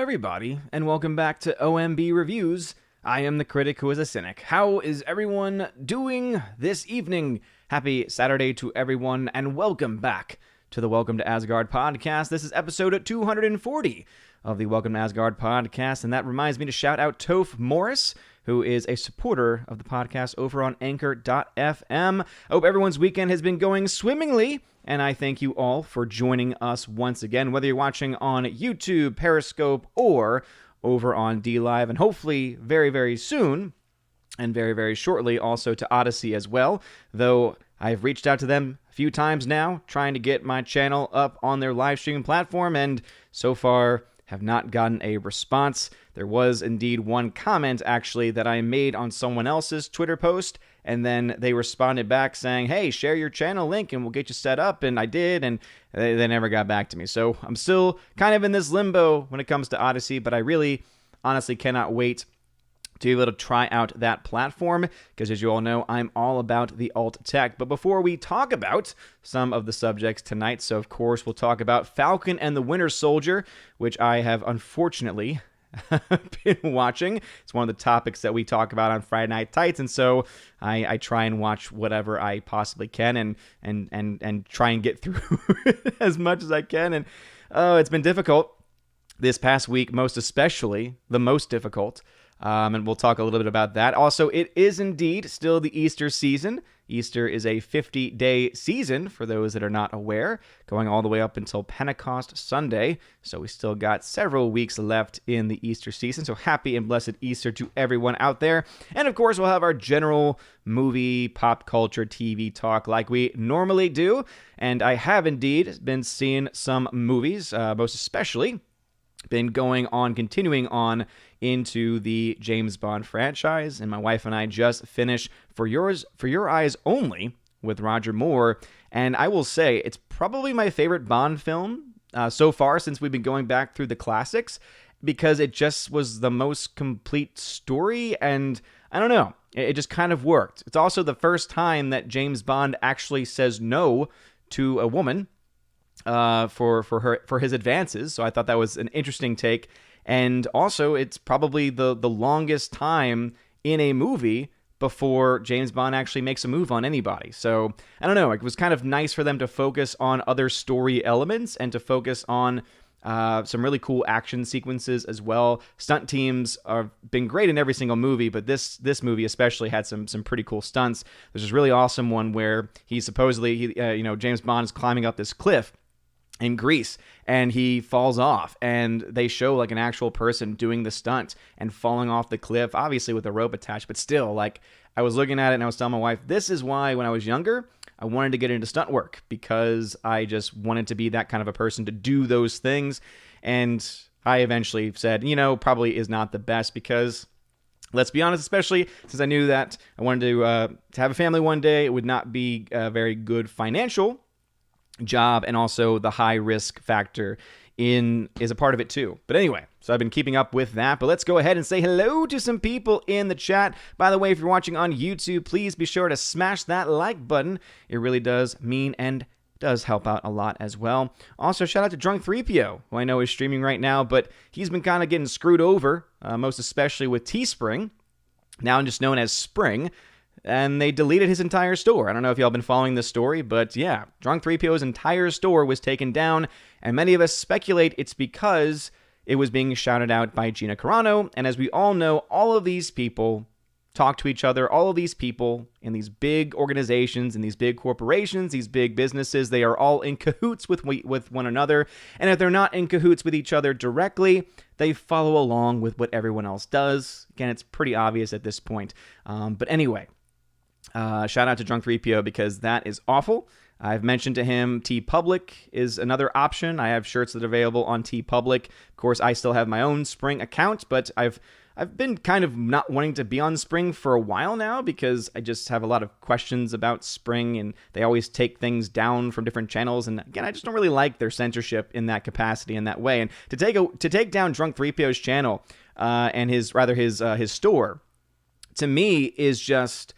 everybody, and welcome back to OMB Reviews. I am the critic who is a cynic. How is everyone doing this evening? Happy Saturday to everyone, and welcome back to the Welcome to Asgard podcast. This is episode 240 of the Welcome to Asgard podcast, and that reminds me to shout out Toph Morris, who is a supporter of the podcast over on Anchor.fm. I hope everyone's weekend has been going swimmingly, and I thank you all for joining us once again, whether you're watching on YouTube, Periscope, or over on DLive, and hopefully very, very soon, and very, very shortly, also to Odyssey as well, though I've reached out to them a few times now, trying to get my channel up on their live streaming platform, and so far have not gotten a response. There was indeed one comment, actually, that I made on someone else's Twitter post, and then they responded back saying, hey, share your channel link and we'll get you set up, and I did, and they never got back to me. So I'm still kind of in this limbo when it comes to Odyssey, but I really, honestly cannot wait to be able to try out that platform, because as you all know, I'm all about the alt tech. But before we talk about some of the subjects tonight, so of course we'll talk about Falcon and the Winter Soldier, which I have unfortunately been watching. It's one of the topics that we talk about on Friday Night Tights, and so I try and watch whatever I possibly can and try and get through as much as I can. And it's been difficult this past week, most especially the most difficult. And we'll talk a little bit about that. Also, it is indeed still the Easter season. Easter is a 50-day season, for those that are not aware, going all the way up until Pentecost Sunday. So we still got several weeks left in the Easter season. So happy and blessed Easter to everyone out there. And of course, we'll have our general movie, pop culture, TV talk like we normally do. And I have indeed been seeing some movies, most especially been continuing on into the James Bond franchise, and my wife and I just finished For Your Eyes Only with Roger Moore, and I will say it's probably my favorite Bond film so far since we've been going back through the classics, because it just was the most complete story, and I don't know, it just kind of worked. It's also the first time that James Bond actually says no to a woman for his advances, so I thought that was an interesting take. And also, it's probably the longest time in a movie before James Bond actually makes a move on anybody. So, I don't know, it was kind of nice for them to focus on other story elements and to focus on some really cool action sequences as well. Stunt teams have been great in every single movie, but this movie especially had some pretty cool stunts. There's this really awesome one where James Bond is climbing up this cliff in Greece, and he falls off, and they show like an actual person doing the stunt and falling off the cliff, obviously with a rope attached, but still, like, I was looking at it and I was telling my wife, this is why when I was younger, I wanted to get into stunt work, because I just wanted to be that kind of a person to do those things. And I eventually said, probably is not the best, because let's be honest, especially since I knew that I wanted to have a family one day, it would not be a very good financial job, and also the high risk factor is a part of it too. But anyway, so I've been keeping up with that, but let's go ahead and say hello to some people in the chat. By the way, if you're watching on YouTube, please be sure to smash that like button. It really does mean and does help out a lot as well. Also, shout out to Drunk 3PO, who I know is streaming right now, but he's been kind of getting screwed over, most especially with Teespring, now just known as Spring. And they deleted his entire store. I don't know if y'all been following this story, but yeah, Drunk 3PO's entire store was taken down, and many of us speculate it's because it was being shouted out by Gina Carano. And as we all know, all of these people talk to each other. All of these people in these big organizations, in these big corporations, these big businesses, they are all in cahoots with one another. And if they're not in cahoots with each other directly, they follow along with what everyone else does. Again, it's pretty obvious at this point. But anyway, shout out to Drunk 3PO, because that is awful. I've mentioned to him TeePublic is another option. I have shirts that are available on TeePublic. Of course, I still have my own Spring account, but I've been kind of not wanting to be on Spring for a while now, because I just have a lot of questions about Spring, and they always take things down from different channels. And again, I just don't really like their censorship in that capacity, in that way. And to take down Drunk 3PO's channel and his store, to me is just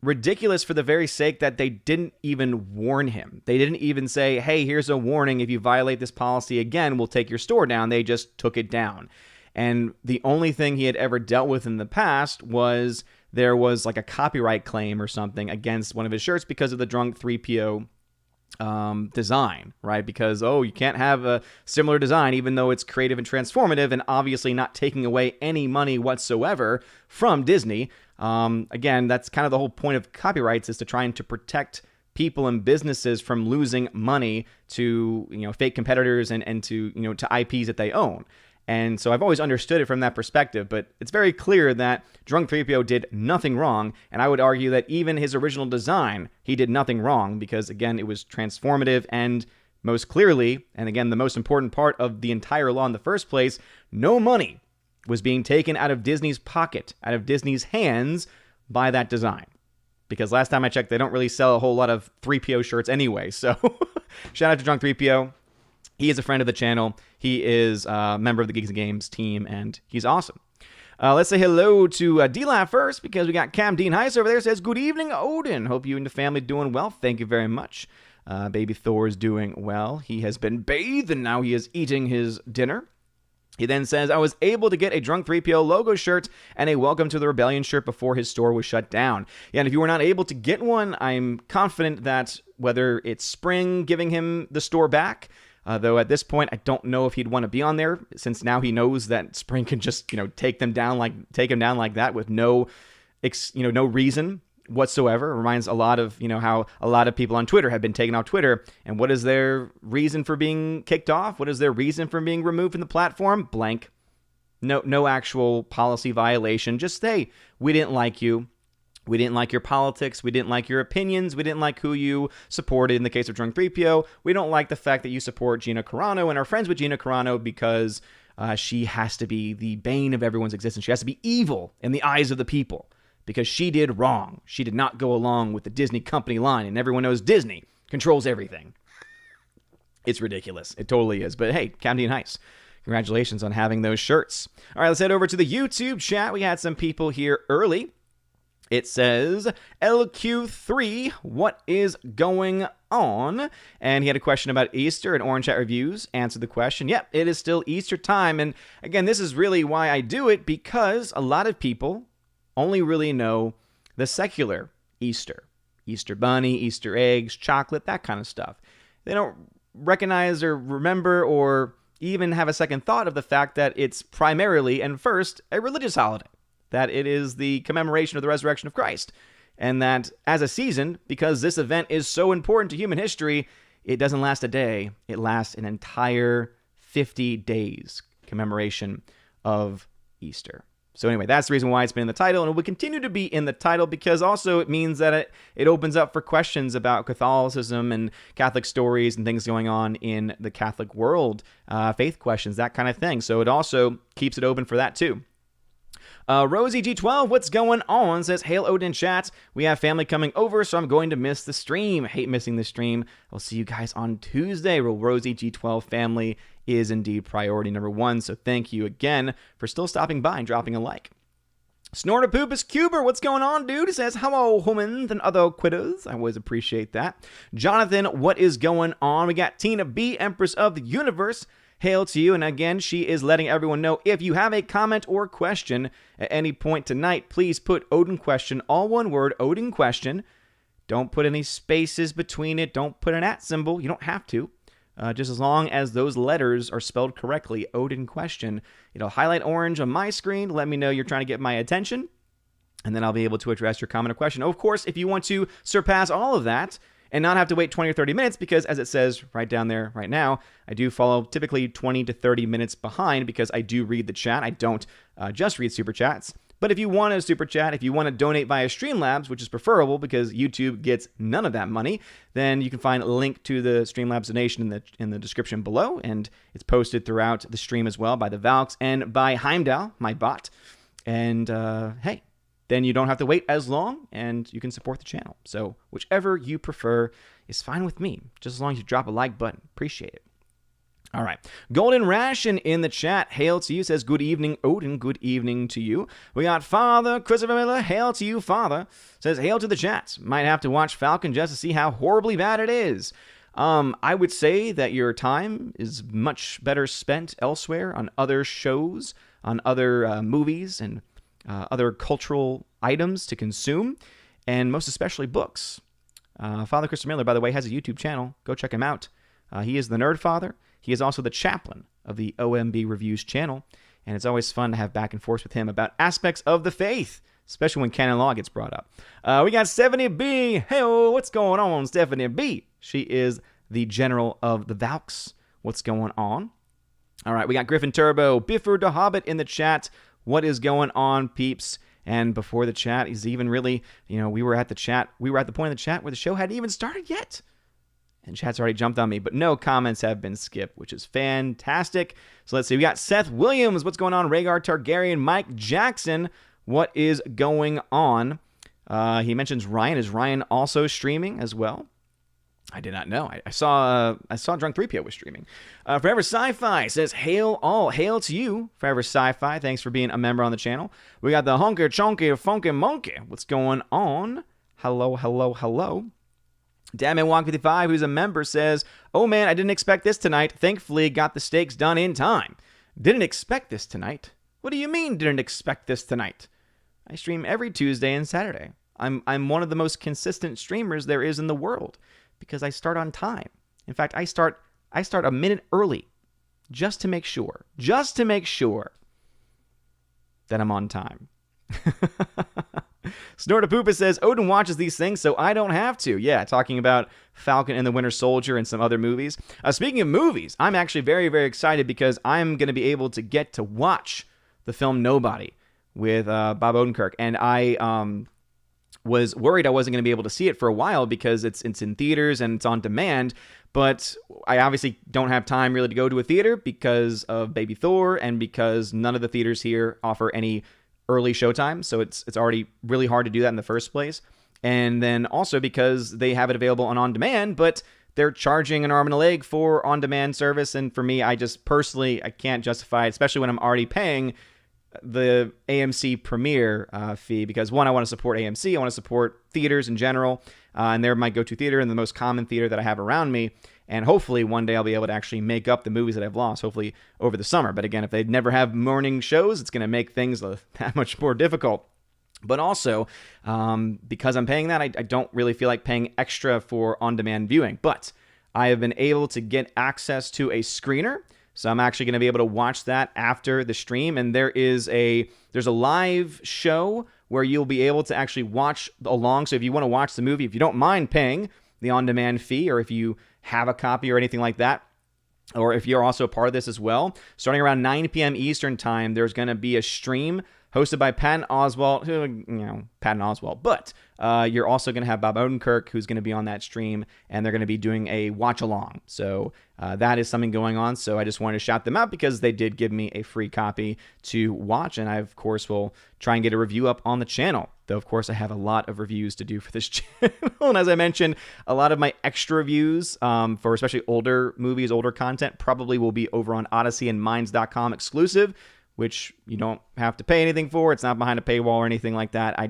ridiculous for the very sake that they didn't even warn him. They didn't even say, hey, here's a warning. If you violate this policy again, we'll take your store down. They just took it down. And the only thing he had ever dealt with in the past was there was like a copyright claim or something against one of his shirts because of the drunk 3PO design, right? Because, you can't have a similar design, even though it's creative and transformative and obviously not taking away any money whatsoever from Disney. Again, that's kind of the whole point of copyrights, is to try and to protect people and businesses from losing money to, fake competitors and to, to IPs that they own. And so I've always understood it from that perspective, but it's very clear that Drunk 3PO did nothing wrong, and I would argue that even his original design, he did nothing wrong, because, again, it was transformative, and most clearly, and again, the most important part of the entire law in the first place, no money was being taken out of Disney's pocket, out of Disney's hands, by that design. Because last time I checked, they don't really sell a whole lot of 3PO shirts anyway, so shout out to Drunk 3PO. He is a friend of the channel. He is a member of the Geeks and Games team, and he's awesome. Let's say hello to D-Lab first, because we got Cam Dean Heiss over there. Says, good evening, Odin. Hope you and the family doing well. Thank you very much. Baby Thor is doing well. He has been bathed, and now he is eating his dinner. He then says, I was able to get a Drunk 3PO logo shirt and a Welcome to the Rebellion shirt before his store was shut down. Yeah, and if you were not able to get one, I'm confident that whether it's Spring giving him the store back, though at this point, I don't know if he'd want to be on there, since now he knows that Spring can just, take him down like that with no reason whatsoever. It reminds a lot of, how a lot of people on Twitter have been taken off Twitter. And what is their reason for being kicked off? What is their reason for being removed from the platform? Blank. No actual policy violation. Just say, we didn't like you. We didn't like your politics. We didn't like your opinions. We didn't like who you supported. In the case of Drunk 3PO, we don't like the fact that you support Gina Carano and are friends with Gina Carano because she has to be the bane of everyone's existence. She has to be evil in the eyes of the people because she did wrong. She did not go along with the Disney company line, and everyone knows Disney controls everything. It's ridiculous. It totally is. But hey, Camden Heiss, congratulations on having those shirts. All right, let's head over to the YouTube chat. We had some people here early. It says, LQ3, what is going on? And he had a question about Easter, and Orange Chat Reviews answered the question. Yep, it is still Easter time. And again, this is really why I do it, because a lot of people only really know the secular Easter. Easter bunny, Easter eggs, chocolate, that kind of stuff. They don't recognize or remember or even have a second thought of the fact that it's primarily and first a religious holiday. That it is the commemoration of the resurrection of Christ. And that as a season, because this event is so important to human history, it doesn't last a day. It lasts an entire 50 days commemoration of Easter. So anyway, that's the reason why it's been in the title, and it will continue to be in the title, because also it means that it opens up for questions about Catholicism and Catholic stories and things going on in the Catholic world, faith questions, that kind of thing. So it also keeps it open for that too. Rosie G12, what's going on? Says, Hail Odin chat. We have family coming over, so I'm going to miss the stream. Hate missing the stream. I'll see you guys on Tuesday. Well, Rosie G12 family is indeed priority number one, so thank you again for still stopping by and dropping a like. Snortapoopus Cuber, what's going on, dude? It says, hello, humans and other quitters. I always appreciate that. Jonathan, what is going on? We got Tina B, Empress of the Universe. Hail to you, and again, she is letting everyone know, if you have a comment or question at any point tonight, please put Odin question, all one word, Odin question. Don't put any spaces between it. Don't put an @ symbol. You don't have to. Just as long as those letters are spelled correctly, Odin question. It'll highlight orange on my screen. Let me know you're trying to get my attention, and then I'll be able to address your comment or question. Of course, if you want to surpass all of that, and not have to wait 20 or 30 minutes, because as it says right down there right now, I do follow typically 20 to 30 minutes behind, because I do read the chat. I don't just read super chats. But if you want a super chat, if you want to donate via Streamlabs, which is preferable because YouTube gets none of that money, then you can find a link to the Streamlabs donation in the description below, and it's posted throughout the stream as well by the Valks and by Heimdall, my bot. And hey, then you don't have to wait as long, and you can support the channel. So whichever you prefer is fine with me, just as long as you drop a like button. Appreciate it. All right. Golden Ration in the chat. Hail to you. Says, good evening, Odin. Good evening to you. We got Father Christopher Miller. Hail to you, Father. Says, hail to the chat. Might have to watch Falcon just to see how horribly bad it is. I would say that your time is much better spent elsewhere on other shows, on other movies, and other cultural items to consume, and most especially books. Father Christopher Miller, by the way, has a YouTube channel. Go check him out. He is the Nerd Father. He is also the chaplain of the OMB Reviews channel, and it's always fun to have back and forth with him about aspects of the faith, especially when canon law gets brought up. We got Stephanie B. Hey, what's going on, Stephanie B? She is the general of the Valks. What's going on? All right, we got Griffin Turbo, Biffer the Hobbit in the chat. What is going on, peeps? And before the chat is even really, we were at the point of the chat where the show hadn't even started yet. And chat's already jumped on me, but no comments have been skipped, which is fantastic. So let's see. We got Seth Williams. What's going on? Rhaegar Targaryen. Mike Jackson. What is going on? He mentions Ryan. Is Ryan also streaming as well? I did not know. I saw Drunk 3PO was streaming. Forever Sci-Fi says, hail to you, Forever Sci-Fi. Thanks for being a member on the channel. We got the Honker Chonky Funky Monkey. What's going on? Hello, hello, hello. Damn-It-Wonk55, who's a member, says, oh man, I didn't expect this tonight. Thankfully, got the steaks done in time. Didn't expect this tonight? What do you mean, didn't expect this tonight? I stream every Tuesday and Saturday. I'm one of the most consistent streamers there is in the world because I start on time. In fact, I start a minute early just to make sure that I'm on time. Snortapoopa says, Odin watches these things, so I don't have to. Yeah, talking about Falcon and the Winter Soldier and some other movies. Speaking of movies, I'm actually very, very excited because I'm going to be able to get to watch the film Nobody with Bob Odenkirk. And I was worried I wasn't going to be able to see it for a while because it's in theaters and it's on demand. But I obviously don't have time really to go to a theater because of Baby Thor and because none of the theaters here offer any early showtime, so it's already really hard to do that in the first place. And then also because they have it available on demand, but they're charging an arm and a leg for on-demand service, and for me, I just personally, I can't justify it, especially when I'm already paying the AMC Premiere fee, because one, I want to support AMC, I want to support theaters in general, and they're my go-to theater and the most common theater that I have around me. And hopefully one day I'll be able to actually make up the movies that I've lost, hopefully over the summer. But again, if they never have morning shows, it's going to make things that much more difficult. But also, because I'm paying that, I don't really feel like paying extra for on-demand viewing. But I have been able to get access to a screener, so I'm actually going to be able to watch that after the stream. And there's a live show where you'll be able to actually watch along. So if you want to watch the movie, if you don't mind paying the on-demand fee, or if you have a copy or anything like that, or if you're also a part of this as well, starting around 9 p.m. Eastern time, there's going to be a stream hosted by Patton Oswalt, but you're also going to have Bob Odenkirk, who's going to be on that stream, and they're going to be doing a watch-along. So that is something going on, so I just wanted to shout them out because they did give me a free copy to watch, and I, of course, will try and get a review up on the channel. Though, of course, I have a lot of reviews to do for this channel. And as I mentioned, a lot of my extra reviews for especially older movies, older content, probably will be over on Odyssey and Minds.com exclusive, which you don't have to pay anything for. It's not behind a paywall or anything like that.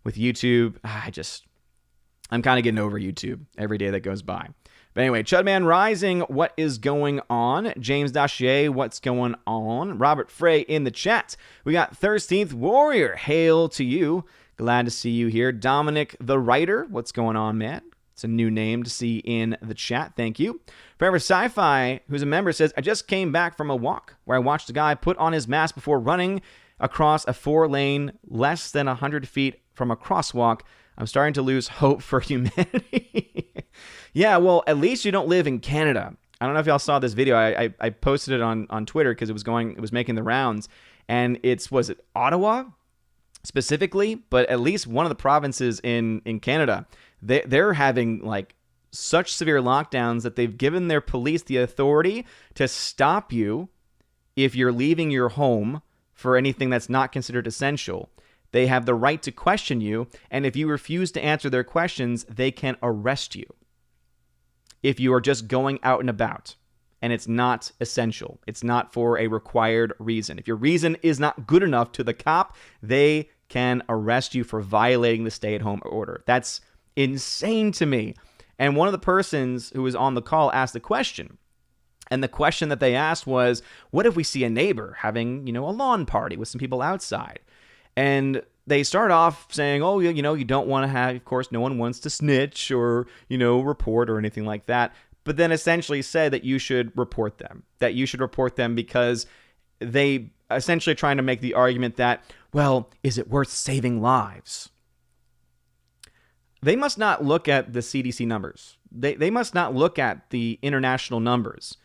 With YouTube, I'm kind of getting over YouTube every day that goes by. But anyway, Chudman Rising, what is going on? James Dachier, what's going on? Robert Frey in the chat. We got 13th Warrior, hail to you. Glad to see you here. Dominic the Writer, what's going on, man? It's a new name to see in the chat. Thank you. Forever Sci-Fi, who's a member, says, I just came back from a walk where I watched a guy put on his mask before running across a 4-lane less than 100 feet from a crosswalk. I'm starting to lose hope for humanity. Yeah, well, at least you don't live in Canada. I don't know if y'all saw this video. I posted it on Twitter because it was making the rounds. And was it Ottawa specifically? But at least one of the provinces in Canada, they're having like such severe lockdowns that they've given their police the authority to stop you if you're leaving your home for anything that's not considered essential. They have the right to question you, and if you refuse to answer their questions, they can arrest you if you are just going out and about and it's not essential. It's not for a required reason. If your reason is not good enough to the cop, they can arrest you for violating the stay-at-home order. That's insane to me. And one of the persons who was on the call asked a question. And the question that they asked was, what if we see a neighbor having, a lawn party with some people outside? And they start off saying, oh, you don't want to have, of course, no one wants to snitch or, report or anything like that. But then essentially said that you should report them, because they essentially trying to make the argument that, well, is it worth saving lives? They must not look at the CDC numbers. They must not look at the international numbers,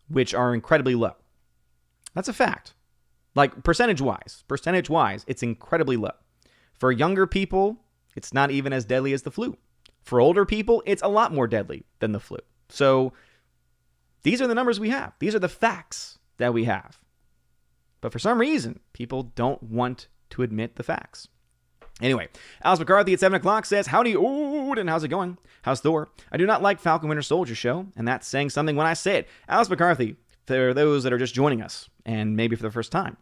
which are incredibly low. That's a fact. Like percentage-wise, it's incredibly low. For younger people, it's not even as deadly as the flu. For older people, it's a lot more deadly than the flu. So these are the numbers we have. These are the facts that we have. But for some reason, people don't want to admit the facts. Anyway, Alice McCarthy at 7 o'clock says, howdy, Odin, how's it going? How's Thor? I do not like Falcon Winter Soldier show, and that's saying something when I say it. Alice McCarthy, for those that are just joining us, and maybe for the first time,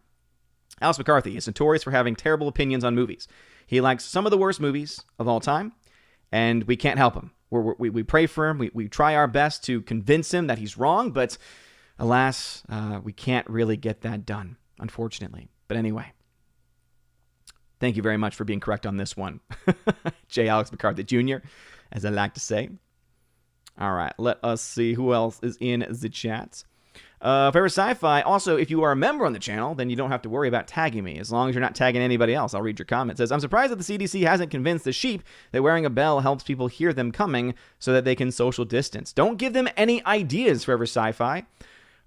Alice McCarthy is notorious for having terrible opinions on movies. He likes some of the worst movies of all time, and we can't help him. We pray for him. We try our best to convince him that he's wrong, but alas, we can't really get that done, unfortunately. But anyway, thank you very much for being correct on this one. J. Alex McCarthy Jr., as I like to say. All right, let us see who else is in the chat. Favorite Sci-Fi, also, if you are a member on the channel, then you don't have to worry about tagging me. As long as you're not tagging anybody else, I'll read your comment. It says, I'm surprised that the CDC hasn't convinced the sheep that wearing a bell helps people hear them coming so that they can social distance. Don't give them any ideas, Forever Sci-Fi.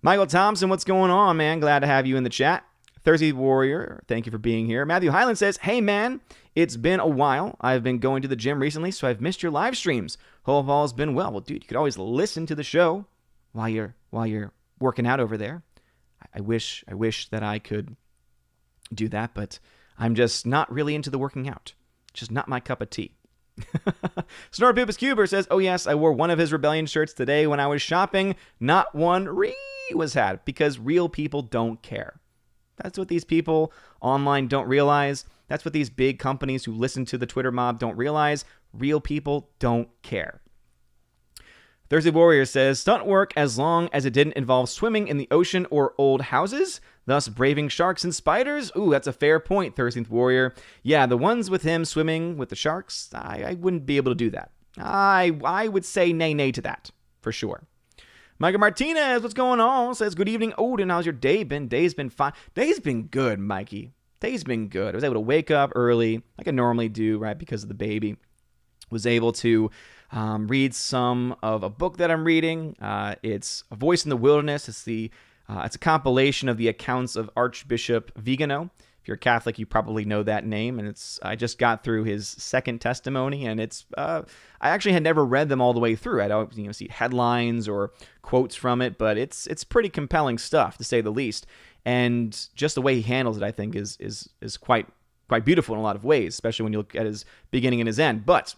Michael Thompson, what's going on, man? Glad to have you in the chat. Thursday Warrior, thank you for being here. Matthew Highland says, hey, man, it's been a while. I've been going to the gym recently, so I've missed your live streams. Hope all has been well. Well, dude, you could always listen to the show while you're working out over there. I wish that I could do that, but I'm just not really into the working out. Just not my cup of tea. Snorpipus Cuber says, oh yes, I wore one of his Rebellion shirts today when I was shopping. Not one was had, because real people don't care. That's what these people online don't realize. That's what these big companies who listen to the Twitter mob don't realize. Real people don't care. Thursday Warrior says, stunt work as long as it didn't involve swimming in the ocean or old houses, thus braving sharks and spiders. Ooh, that's a fair point, 13th Warrior. Yeah, the ones with him swimming with the sharks, I wouldn't be able to do that. I would say nay to that, for sure. Micah Martinez, what's going on? Says, good evening, Odin. How's your day been? Day's been fine. Day's been good, Mikey. Day's been good. I was able to wake up early, like I normally do, right, because of the baby. Was able to read some of a book that I'm reading. It's A Voice in the Wilderness. It's a compilation of the accounts of Archbishop Vigano. If you're a Catholic, you probably know that name. And I just got through his second testimony, and I actually had never read them all the way through. I'd always see headlines or quotes from it, but it's pretty compelling stuff, to say the least. And just the way he handles it, I think, is quite beautiful in a lot of ways, especially when you look at his beginning and his end. But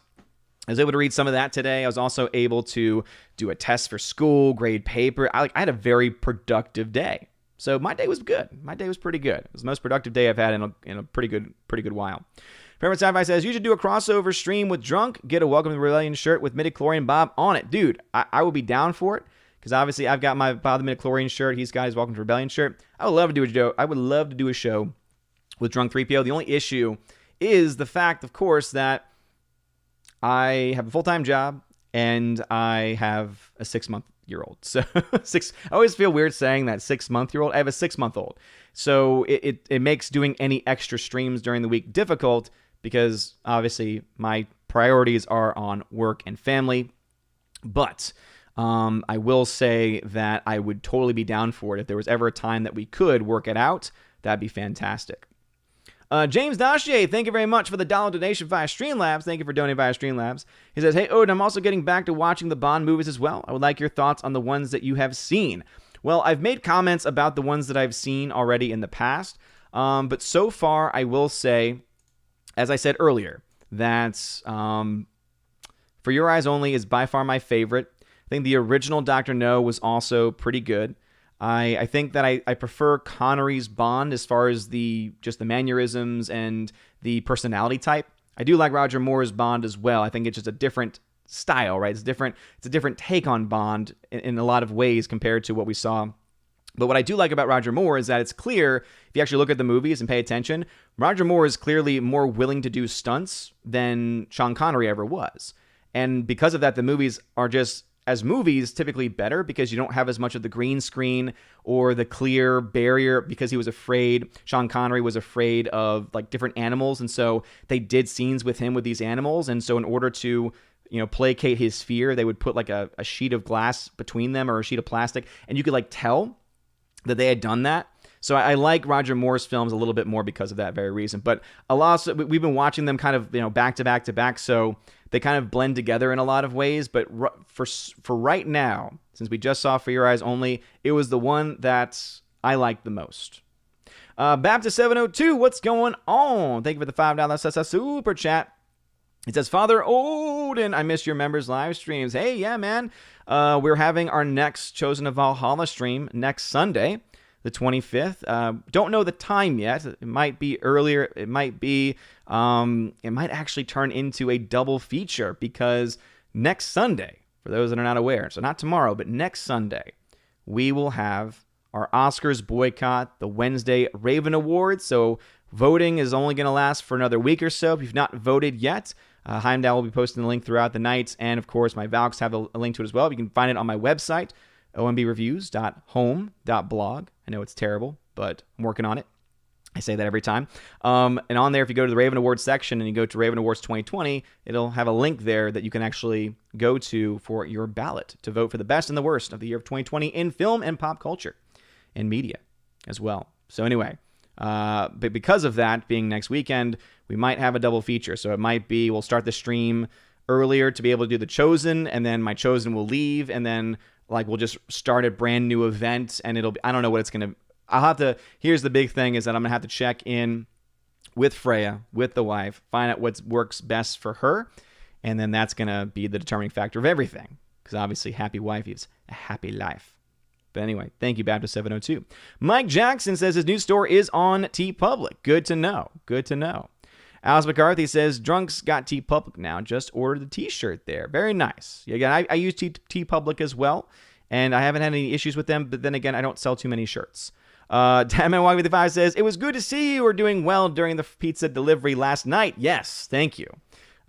I was able to read some of that today. I was also able to do a test for school, grade paper. I had a very productive day. So my day was good. My day was pretty good. It was the most productive day I've had in a pretty good while. Favorite Sci-Fi says, you should do a crossover stream with Drunk. Get a Welcome to the Rebellion shirt with midichlorian Bob on it. Dude, I will be down for it, because obviously I've got my Bob the midichlorian shirt. He's got his Welcome to the Rebellion shirt. I would love to do a show with Drunk 3PO. The only issue is the fact, of course, that I have a full-time job and I have a 6-month-old. So I always feel weird saying that 6-month-old. I have a 6-month-old. So it makes doing any extra streams during the week difficult, because obviously my priorities are on work and family. But I will say that I would totally be down for it. If there was ever a time that we could work it out, that'd be fantastic. James Dashier, thank you very much for the $1 donation via Streamlabs. Thank you for donating via Streamlabs. He says, hey, Odin, I'm also getting back to watching the Bond movies as well. I would like your thoughts on the ones that you have seen. Well, I've made comments about the ones that I've seen already in the past. But so far, I will say, as I said earlier, that For Your Eyes Only is by far my favorite. think the original Dr. No was also pretty good. I think that I prefer Connery's Bond as far as just the mannerisms and the personality type. I do like Roger Moore's Bond as well. I think it's just a different style, right? It's different. It's a different take on Bond in a lot of ways compared to what we saw. But what I do like about Roger Moore is that it's clear, if you actually look at the movies and pay attention, Roger Moore is clearly more willing to do stunts than Sean Connery ever was. And because of that, the movies are just, as movies, typically better because you don't have as much of the green screen or the clear barrier because Sean Connery was afraid of like different animals. And so they did scenes with him with these animals. And so in order to, placate his fear, they would put like a sheet of glass between them or a sheet of plastic. And you could like tell that they had done that. So I like Roger Moore's films a little bit more because of that very reason. But we've been watching them kind of, back to back to back. So they kind of blend together in a lot of ways. But for right now, since we just saw For Your Eyes Only, it was the one that I liked the most. Baptist 702, what's going on? Thank you for the $5 super chat. It says, Father Odin, I missed your members' live streams. Hey, yeah, man. We're having our next Chosen of Valhalla stream next Sunday, the 25th. Don't know the time yet. It might be earlier. It might actually turn into a double feature because next Sunday, for those that are not aware, so not tomorrow, but next Sunday, we will have our Oscars boycott, the Wednesday Raven Awards. So voting is only going to last for another week or so. If you've not voted yet, Heimdall will be posting the link throughout the night. And, of course, my Valks have a link to it as well. You can find it on my website, ombreviews.home.blog. I know it's terrible, but I'm working on it. I say that every time. And on there, if you go to the Raven Awards section and you go to Raven Awards 2020, it'll have a link there that you can actually go to for your ballot to vote for the best and the worst of the year of 2020 in film and pop culture and media as well. So anyway, but because of that being next weekend, we might have a double feature. So it might be we'll start the stream earlier to be able to do the Chosen, and then my Chosen will leave, and then like we'll just start a brand new event, and it'll be, I don't know what it's going to, I'll have to, here's the big thing is that I'm going to have to check in with Freya, with the wife, find out what works best for her, and then that's going to be the determining factor of everything, because obviously happy wife is a happy life. But anyway, thank you, Baptist 702. Mike Jackson says his new store is on TeePublic. Good to know. Good to know. Alice McCarthy says, Drunks got TeePublic now. Just ordered the t-shirt there. Very nice. Again, I use TeePublic as well, and I haven't had any issues with them, but then again, I don't sell too many shirts. Damn55 says, it was good to see you were doing well during the pizza delivery last night. Yes, thank you.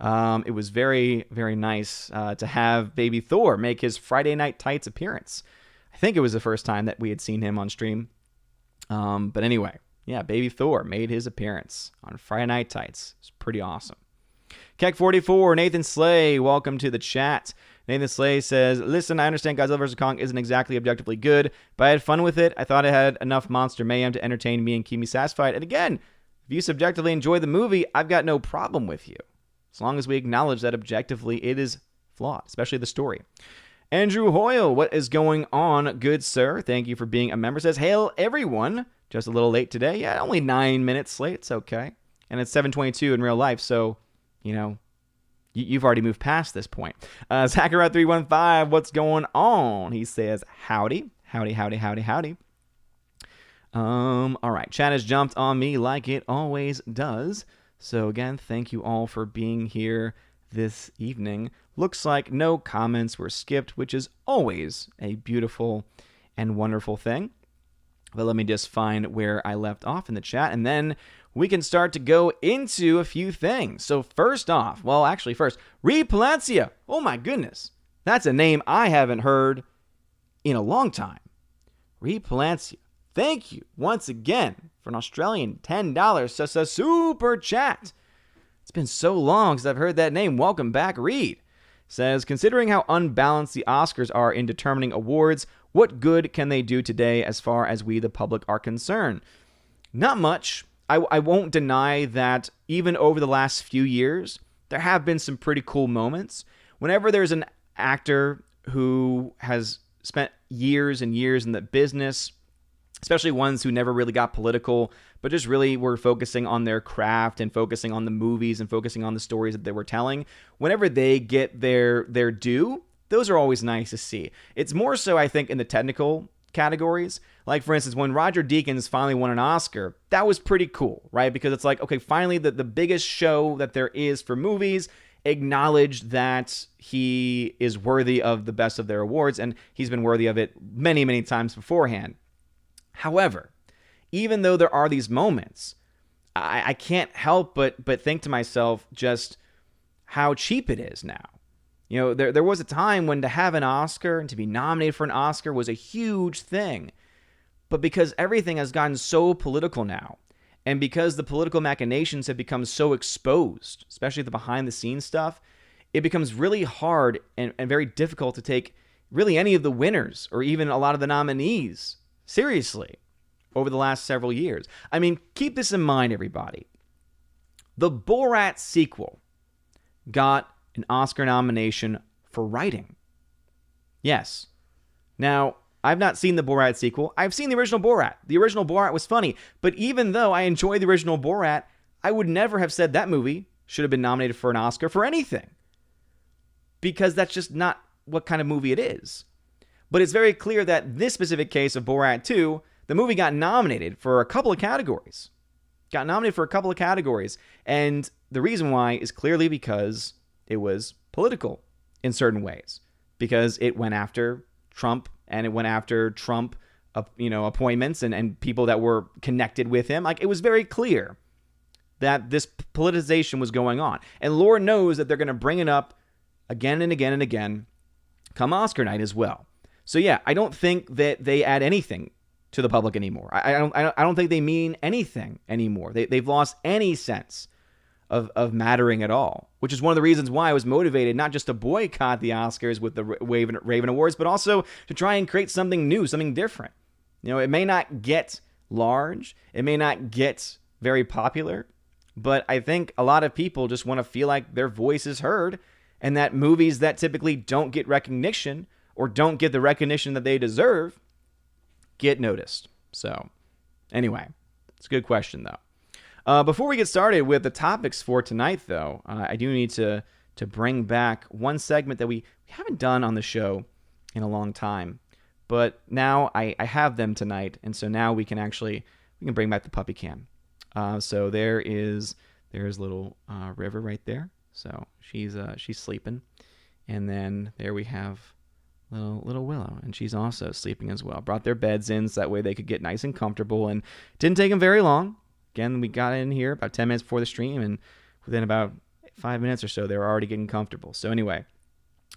It was very, very nice to have Baby Thor make his Friday Night Tights appearance. I think it was the first time that we had seen him on stream. But anyway, yeah, Baby Thor made his appearance on Friday Night Tights. It's pretty awesome. Keck44, Nathan Slay, welcome to the chat. Nathan Slay says, listen, I understand Godzilla vs. Kong isn't exactly objectively good, but I had fun with it. I thought it had enough monster mayhem to entertain me and keep me satisfied. And again, if you subjectively enjoy the movie, I've got no problem with you, as long as we acknowledge that objectively it is flawed, especially the story. Andrew Hoyle, what is going on, good sir? Thank you for being a member. Says, hail everyone. Just a little late today. Yeah, only 9 minutes late. It's okay. And it's 7:22 in real life, so, you've already moved past this point. Zachariah315, what's going on? He says, howdy. Howdy, howdy, howdy, howdy. All right. Chat has jumped on me like it always does. So again, thank you all for being here this evening. Looks like no comments were skipped, which is always a beautiful and wonderful thing. But let me just find where I left off in the chat, and then we can start to go into a few things. So first, Reed Palencia. Oh my goodness. That's a name I haven't heard in a long time. Reed Palencia. Thank you once again for an Australian $10 super chat. It's been so long since I've heard that name. Welcome back, Reed. Says, considering how unbalanced the Oscars are in determining awards, what good can they do today as far as we, the public, are concerned? Not much. I won't deny that even over the last few years, there have been some pretty cool moments. Whenever there's an actor who has spent years and years in the business, especially ones who never really got political, but just really were focusing on their craft and focusing on the movies and focusing on the stories that they were telling, whenever they get their due, those are always nice to see. It's more so, I think, in the technical categories. Like, for instance, when Roger Deakins finally won an Oscar, that was pretty cool, right? Because it's like, okay, finally the biggest show that there is for movies acknowledged that he is worthy of the best of their awards, and he's been worthy of it many, many times beforehand. However, even though there are these moments, I can't help but think to myself just how cheap it is now. You know, there was a time when to have an Oscar and to be nominated for an Oscar was a huge thing. But because everything has gotten so political now, and because the political machinations have become so exposed, especially the behind-the-scenes stuff, it becomes really hard and very difficult to take really any of the winners or even a lot of the nominees seriously over the last several years. I mean, keep this in mind, everybody. The Borat sequel got an Oscar nomination for writing. Yes. Now, I've not seen the Borat sequel. I've seen the original Borat. The original Borat was funny. But even though I enjoy the original Borat, I would never have said that movie should have been nominated for an Oscar for anything. Because that's just not what kind of movie it is. But it's very clear that this specific case of Borat 2, the movie got nominated for a couple of categories. And the reason why is clearly because it was political in certain ways. Because it went after Trump, and it went after Trump, appointments and people that were connected with him. Like, it was very clear that this politicization was going on. And Lord knows that they're going to bring it up again and again and again come Oscar night as well. So yeah, I don't think that they add anything to the public anymore. I don't think they mean anything anymore. They've lost any sense of mattering at all, which is one of the reasons why I was motivated not just to boycott the Oscars with the Raven Awards, but also to try and create something new, something different. You know, it may not get large, it may not get very popular, but I think a lot of people just want to feel like their voice is heard, and that movies that typically don't get recognition or don't get the recognition that they deserve get noticed. So, anyway, it's a good question, though. Before we get started with the topics for tonight, though, I do need to bring back one segment that we haven't done on the show in a long time. But now I have them tonight, and so now we can bring back the puppy cam. So there's little River right there. So she's sleeping, and then there we have little Willow, and she's also sleeping as well. Brought their beds in so that way they could get nice and comfortable, and didn't take them very long. Again, we got in here about 10 minutes before the stream, and within about 5 minutes or so, they were already getting comfortable. So anyway,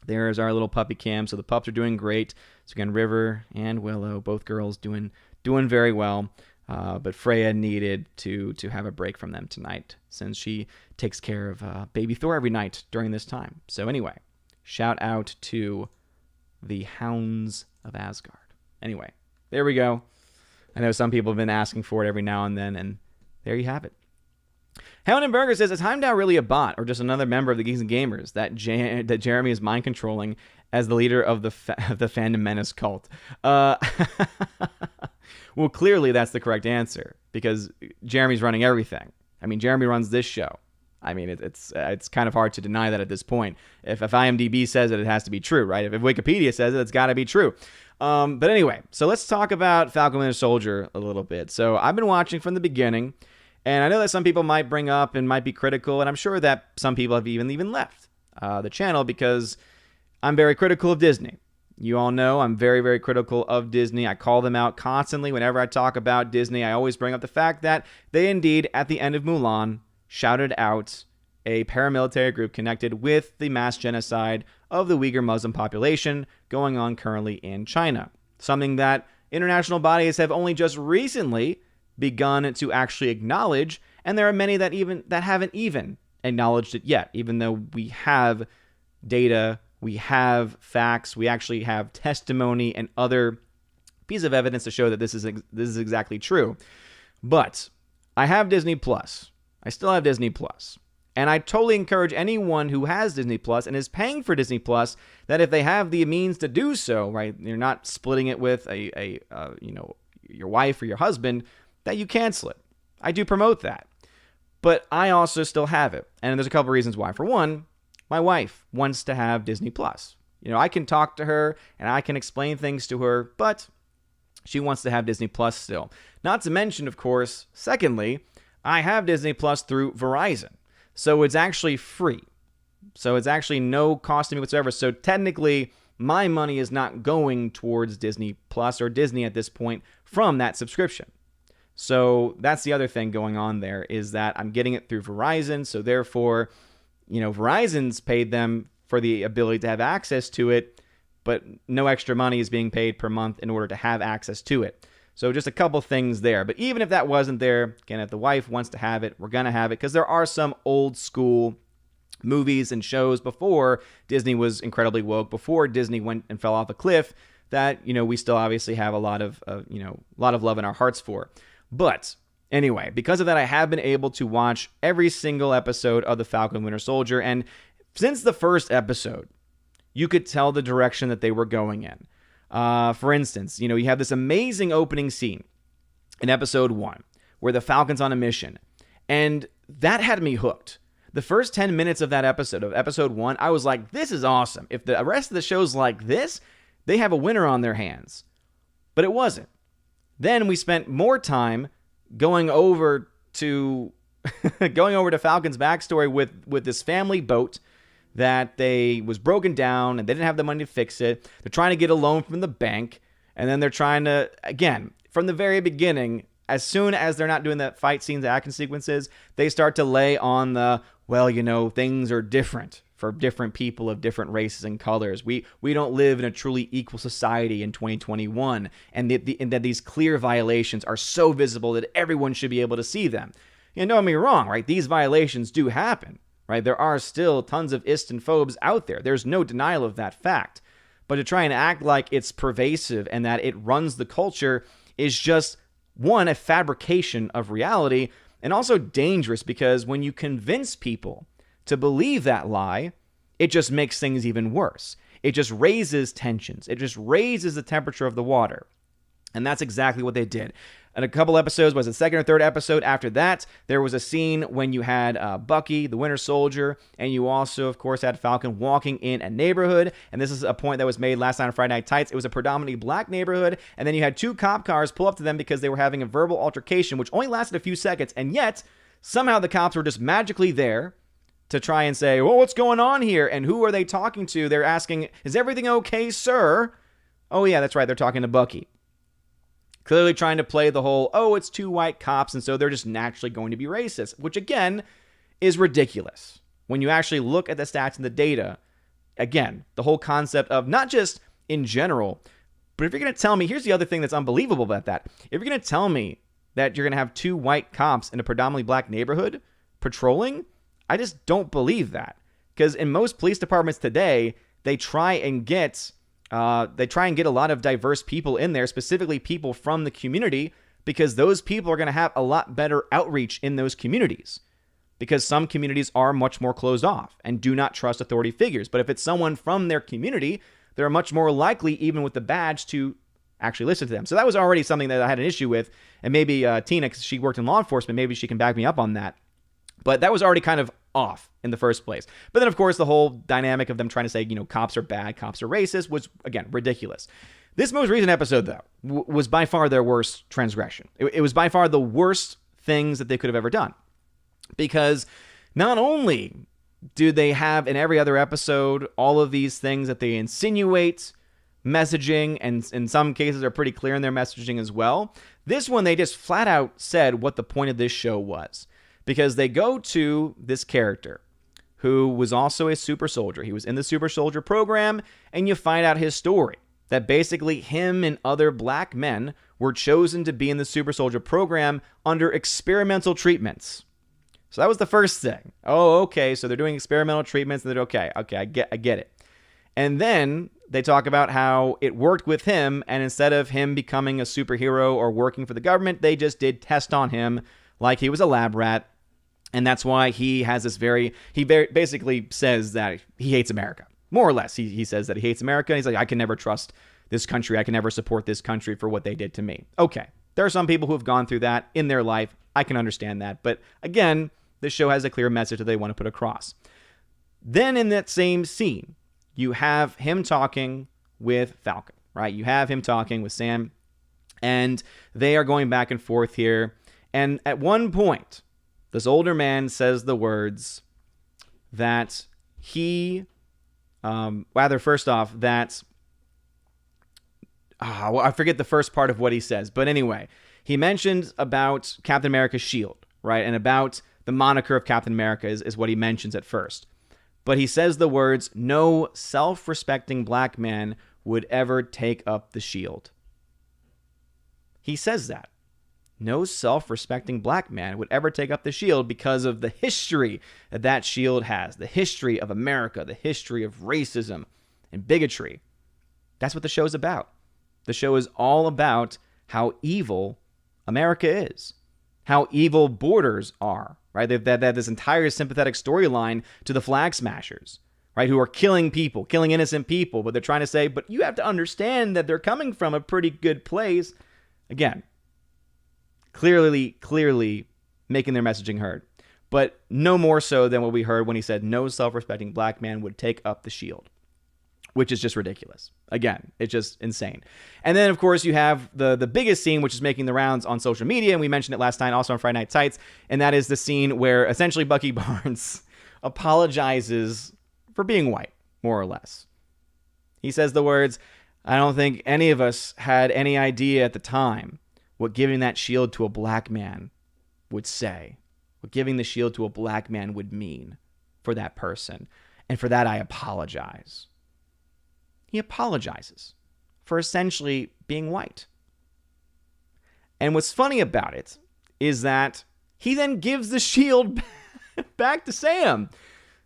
there's our little puppy cam. So the pups are doing great. So again, River and Willow, both girls doing very well. But Freya needed to have a break from them tonight since she takes care of baby Thor every night during this time. So anyway, shout out to the Hounds of Asgard. Anyway, there we go. I know some people have been asking for it every now and then, and there you have it. Hound and Burger says, is Heimdall really a bot or just another member of the Geeks and Gamers that Jeremy is mind controlling as the leader of the Fandom Menace cult? Well, clearly that's the correct answer because Jeremy's running everything. I mean, Jeremy runs this show. I mean, it's kind of hard to deny that at this point. If IMDb says it has to be true, right? If Wikipedia says it, it's got to be true. But anyway, so let's talk about Falcon Winter Soldier a little bit. So I've been watching from the beginning, and I know that some people might bring up and might be critical, and I'm sure that some people have even left the channel because I'm very critical of Disney. You all know I'm very, very critical of Disney. I call them out constantly whenever I talk about Disney. I always bring up the fact that they indeed, at the end of Mulan, shouted out a paramilitary group connected with the mass genocide of the Uyghur Muslim population going on currently in China. Something that international bodies have only just recently begun to actually acknowledge, and there are many that haven't even acknowledged it yet, even though we have data, we have facts, we actually have testimony and other pieces of evidence to show that this is exactly true. But I have Disney Plus. I still have Disney Plus. And I totally encourage anyone who has Disney Plus and is paying for Disney Plus that if they have the means to do so, right, you're not splitting it with your wife or your husband, that you cancel it. I do promote that. But I also still have it. And there's a couple reasons why. For one, my wife wants to have Disney Plus. I can talk to her and I can explain things to her, but she wants to have Disney Plus still. Not to mention, of course, secondly, I have Disney Plus through Verizon. So it's actually free. So it's actually no cost to me whatsoever. So technically, my money is not going towards Disney Plus or Disney at this point from that subscription. So that's the other thing going on there, is that I'm getting it through Verizon. So therefore, Verizon's paid them for the ability to have access to it, but no extra money is being paid per month in order to have access to it. So just a couple things there. But even if that wasn't there, again, if the wife wants to have it, we're going to have it, because there are some old school movies and shows before Disney was incredibly woke, before Disney went and fell off a cliff, that, we still obviously have a lot of love in our hearts for. But anyway, because of that, I have been able to watch every single episode of The Falcon Winter Soldier. And since the first episode, you could tell the direction that they were going in. For instance, you have this amazing opening scene in episode 1 where the Falcon's on a mission. And that had me hooked. The first 10 minutes of that episode, of episode 1, I was like, this is awesome. If the rest of the show's like this, they have a winner on their hands. But it wasn't. Then we spent more time going over to Falcon's backstory with this family boat that was broken down and they didn't have the money to fix it. They're trying to get a loan from the bank, and then they're trying to, again, from the very beginning, as soon as they're not doing that fight scenes, the action sequences, they start to lay on the, things are different for different people of different races and colors. We don't live in a truly equal society in 2021, and that these clear violations are so visible that everyone should be able to see them. Don't get me wrong, right? These violations do happen, right? There are still tons of ists and phobes out there. There's no denial of that fact. But to try and act like it's pervasive and that it runs the culture is just, one, a fabrication of reality, and also dangerous, because when you convince people to believe that lie, it just makes things even worse. It just raises tensions. It just raises the temperature of the water. And that's exactly what they did. And a couple episodes, was the second or third episode after that, there was a scene when you had Bucky, the Winter Soldier, and you also, of course, had Falcon walking in a neighborhood. And this is a point that was made last night on Friday Night Tights. It was a predominantly black neighborhood. And then you had 2 cop cars pull up to them because they were having a verbal altercation, which only lasted a few seconds. And yet, somehow the cops were just magically there to try and say, well, what's going on here? And who are they talking to? They're asking, is everything okay, sir? Oh, yeah, that's right. They're talking to Bucky. Clearly trying to play the whole, it's 2 white cops, and so they're just naturally going to be racist, which, again, is ridiculous. When you actually look at the stats and the data, again, the whole concept of not just in general, but if you're going to tell me, here's the other thing that's unbelievable about that. If you're going to tell me that you're going to have 2 white cops in a predominantly black neighborhood patrolling, I just don't believe that. Because in most police departments today, they try and get a lot of diverse people in there, specifically people from the community, because those people are going to have a lot better outreach in those communities. Because some communities are much more closed off and do not trust authority figures. But if it's someone from their community, they're much more likely, even with the badge, to actually listen to them. So that was already something that I had an issue with. And maybe Tina, because she worked in law enforcement, maybe she can back me up on that. But that was already kind of off in the first place. But then, of course, the whole dynamic of them trying to say, cops are bad, cops are racist, was, again, ridiculous. This most recent episode, though, was by far their worst transgression. It was by far the worst things that they could have ever done. Because not only do they have in every other episode all of these things that they insinuate, messaging, and in some cases are pretty clear in their messaging as well, this one they just flat out said what the point of this show was. Because they go to this character who was also a super soldier. He was in the super soldier program, and you find out his story. That basically him and other black men were chosen to be in the super soldier program under experimental treatments. So that was the first thing. Oh, okay, so they're doing experimental treatments, and they're okay, I get it. And then they talk about how it worked with him, and instead of him becoming a superhero or working for the government, they just did tests on him like he was a lab rat. And that's why he has this basically says that he hates America. More or less, he says that he hates America. He's like, I can never trust this country. I can never support this country for what they did to me. Okay, there are some people who have gone through that in their life. I can understand that. But again, this show has a clear message that they want to put across. Then in that same scene, you have him talking with Falcon, right? You have him talking with Sam, and they are going back and forth here. And at one point, this older man says the words that he, first off, that, I forget the first part of what he says. But anyway, he mentioned about Captain America's shield, right? And about the moniker of Captain America is what he mentions at first. But he says the words, "No self-respecting black man would ever take up the shield." He says that. No self-respecting black man would ever take up the shield because of the history that that shield has, the history of America, the history of racism and bigotry. That's what the show's about. The show is all about how evil America is, how evil borders are, right? They've had this entire sympathetic storyline to the flag smashers, right? Who are killing people, killing innocent people, but they're trying to say, but you have to understand that they're coming from a pretty good place. Again, clearly making their messaging heard, but no more so than what we heard when he said no self-respecting black man would take up the shield, which is just ridiculous. Again, it's just insane. And then, of course, you have the biggest scene, which is making the rounds on social media, and we mentioned it last night also on Friday Night Tights, and that is the scene where essentially Bucky Barnes apologizes for being white, more or less. He says the words, "I don't think any of us had any idea at the time what giving that shield to a black man would say, what giving the shield to a black man would mean for that person. And for that, I apologize." He apologizes for essentially being white. And what's funny about it is that he then gives the shield back to Sam.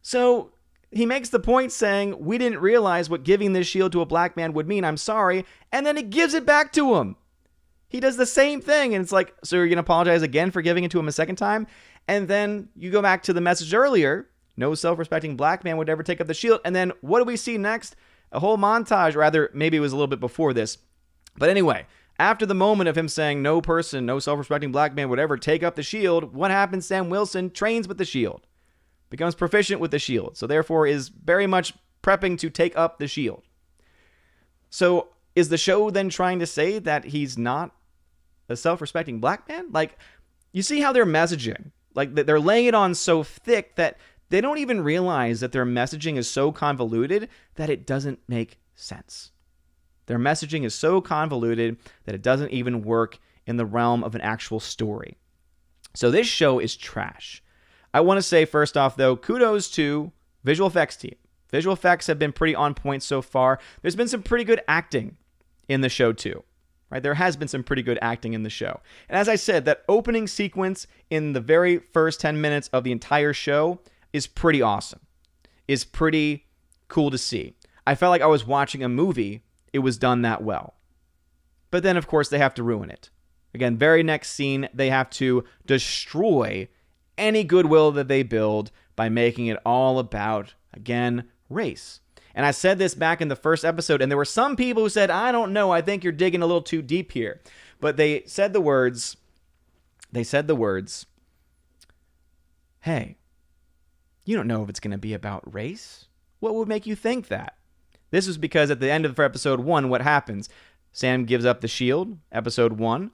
So he makes the point saying, "We didn't realize what giving this shield to a black man would mean. I'm sorry." And then he gives it back to him. He does the same thing, and it's like, so you're going to apologize again for giving it to him a second time? And then you go back to the message earlier, no self-respecting black man would ever take up the shield, and then what do we see next? A whole montage, rather, maybe it was a little bit before this. But anyway, after the moment of him saying no person, no self-respecting black man would ever take up the shield, what happens? Sam Wilson trains with the shield, becomes proficient with the shield, so therefore is very much prepping to take up the shield. So is the show then trying to say that he's not a self-respecting black man? Like, you see how they're messaging. Like, they're laying it on so thick that they don't even realize that their messaging is so convoluted that it doesn't make sense. Their messaging is so convoluted that it doesn't even work in the realm of an actual story. So this show is trash. I want to say, first off, though, kudos to visual effects team. Visual effects have been pretty on point so far. There's been some pretty good acting in the show, too. Right? There has been some pretty good acting in the show. And as I said, that opening sequence in the very first 10 minutes of the entire show is pretty awesome. Is pretty cool to see. I felt like I was watching a movie. It was done that well. But then, of course, they have to ruin it. Again, very next scene, they have to destroy any goodwill that they build by making it all about, again, race. And I said this back in the first episode, and there were some people who said, "I don't know, I think you're digging a little too deep here." But they said the words, "Hey, you don't know if it's going to be about race. What would make you think that?" This was because at the end of episode 1, what happens? Sam gives up the shield, episode 1,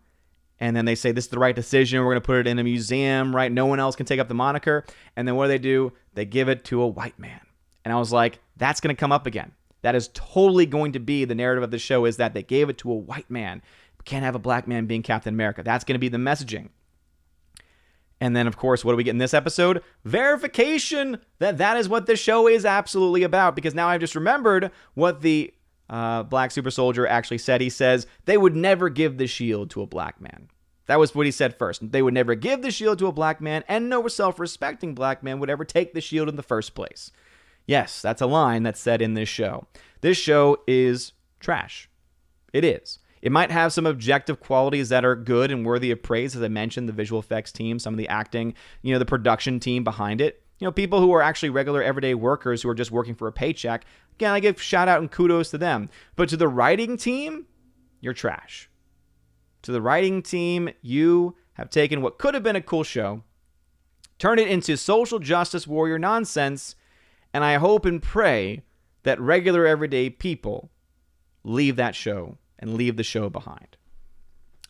and then they say, "This is the right decision. We're going to put it in a museum, right? No one else can take up the moniker." And then what do? They give it to a white man. And I was like, that's going to come up again. That is totally going to be the narrative of the show, is that they gave it to a white man. We can't have a black man being Captain America. That's going to be the messaging. And then, of course, what do we get in this episode? Verification that is what the show is absolutely about. Because now I've just remembered what the black super soldier actually said. He says they would never give the shield to a black man. That was what he said first. They would never give the shield to a black man, and no self-respecting black man would ever take the shield in the first place. Yes, that's a line that's said in this show. This show is trash. It is. It might have some objective qualities that are good and worthy of praise, as I mentioned, the visual effects team, some of the acting, the production team behind it. People who are actually regular everyday workers who are just working for a paycheck. Again, I give shout out and kudos to them. But to the writing team, you're trash. To the writing team, you have taken what could have been a cool show, turned it into social justice warrior nonsense, and I hope and pray that regular everyday people leave that show and leave the show behind.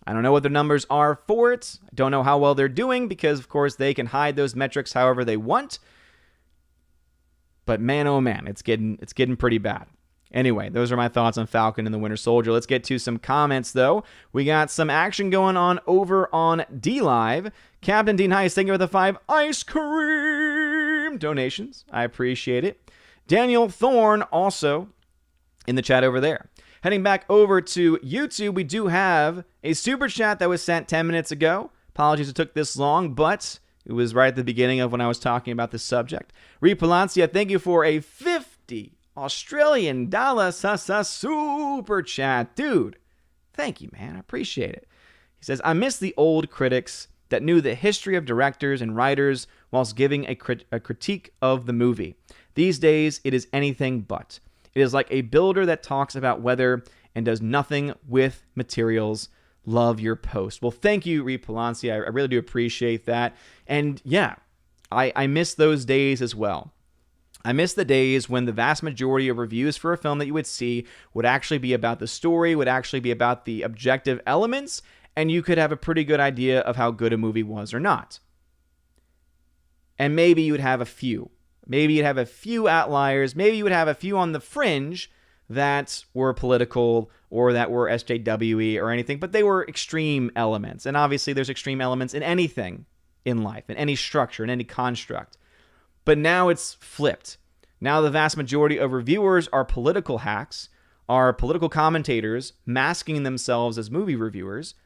I don't know what the numbers are for it. I don't know how well they're doing because, of course, they can hide those metrics however they want. But man, oh man, it's getting pretty bad. Anyway, those are my thoughts on Falcon and the Winter Soldier. Let's get to some comments, though. We got some action going on over on D-Live. Captain Dean Heiss, thank you for the 5 ice cream donations. I appreciate it. Daniel Thorne also in the chat over there. Heading back over to YouTube, we do have a super chat that was sent 10 minutes ago. Apologies it took this long, but it was right at the beginning of when I was talking about this subject. Repalancia, thank you for a 50 Australian dollar super chat. Dude, thank you, man. I appreciate it. He says, I miss the old critics that knew the history of directors and writers whilst giving a critique of the movie. These days, it is anything but. It is like a builder that talks about weather and does nothing with materials. Love your post. Well, thank you, Repalancia. I really do appreciate that. And yeah, I miss those days as well. I miss the days when the vast majority of reviews for a film that you would see would actually be about the story, would actually be about the objective elements, and you could have a pretty good idea of how good a movie was or not. And maybe you would have a few. Maybe you'd have a few outliers. Maybe you would have a few on the fringe that were political or that were SJWE or anything, but they were extreme elements. And obviously there's extreme elements in anything in life, in any structure, in any construct. But now it's flipped. Now the vast majority of reviewers are political hacks, are political commentators masking themselves as movie reviewers.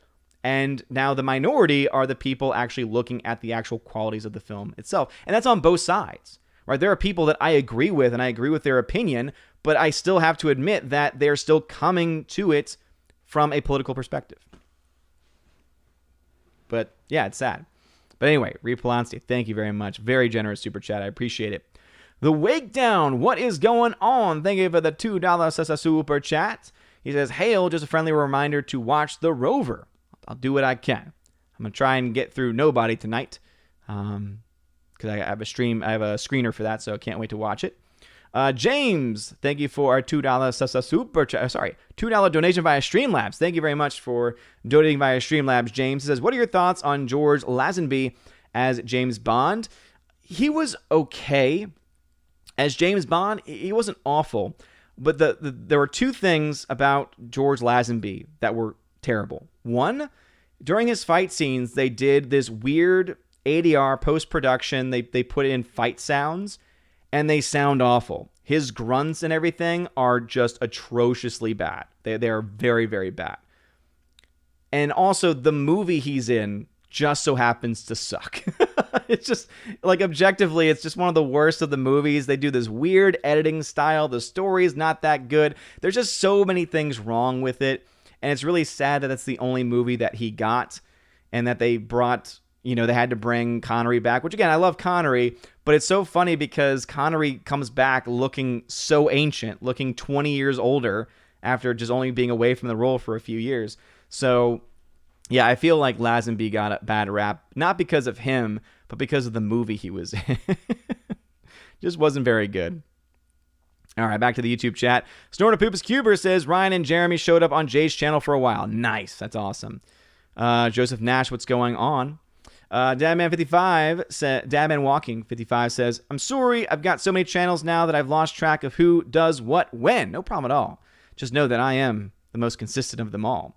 And now the minority are the people actually looking at the actual qualities of the film itself. And that's on both sides. Right, there are people that I agree with, and I agree with their opinion, but I still have to admit that they're still coming to it from a political perspective. But yeah, it's sad. But anyway, Repalancia, thank you very much. Very generous super chat. I appreciate it. The Wake Down, what is going on? Thank you for the $2 super chat. He says, hail, just a friendly reminder to watch The Rover. I'll do what I can. I'm going to try and get through Nobody tonight. Because I have a screener for that, so I can't wait to watch it. James, thank you for our $2 super chat. $2 donation via Streamlabs. Thank you very much for donating via Streamlabs, James. He says, what are your thoughts on George Lazenby as James Bond? He was okay as James Bond. He wasn't awful, but there were two things about George Lazenby that were terrible. One, during his fight scenes, they did this weird ADR post-production. They put in fight sounds, and they sound awful. His grunts and everything are just atrociously bad. They are very, very bad. And also, the movie he's in just so happens to suck. It's just, like, objectively, it's just one of the worst of the movies. They do this weird editing style. The story is not that good. There's just so many things wrong with it, and it's really sad that that's the only movie that he got, and that they brought... they had to bring Connery back, which, again, I love Connery, but it's so funny because Connery comes back looking so ancient, looking 20 years older after just only being away from the role for a few years. So, yeah, I feel like Lazenby got a bad rap, not because of him, but because of the movie he was in. Just wasn't very good. All right, back to the YouTube chat. Snortapoops Cuber says, Ryan and Jeremy showed up on Jay's channel for a while. Nice. That's awesome. Joseph Nash, what's going on? Dadman Walking 55 says, I'm sorry, I've got so many channels now that I've lost track of who does what when. No problem at all. Just know that I am the most consistent of them all.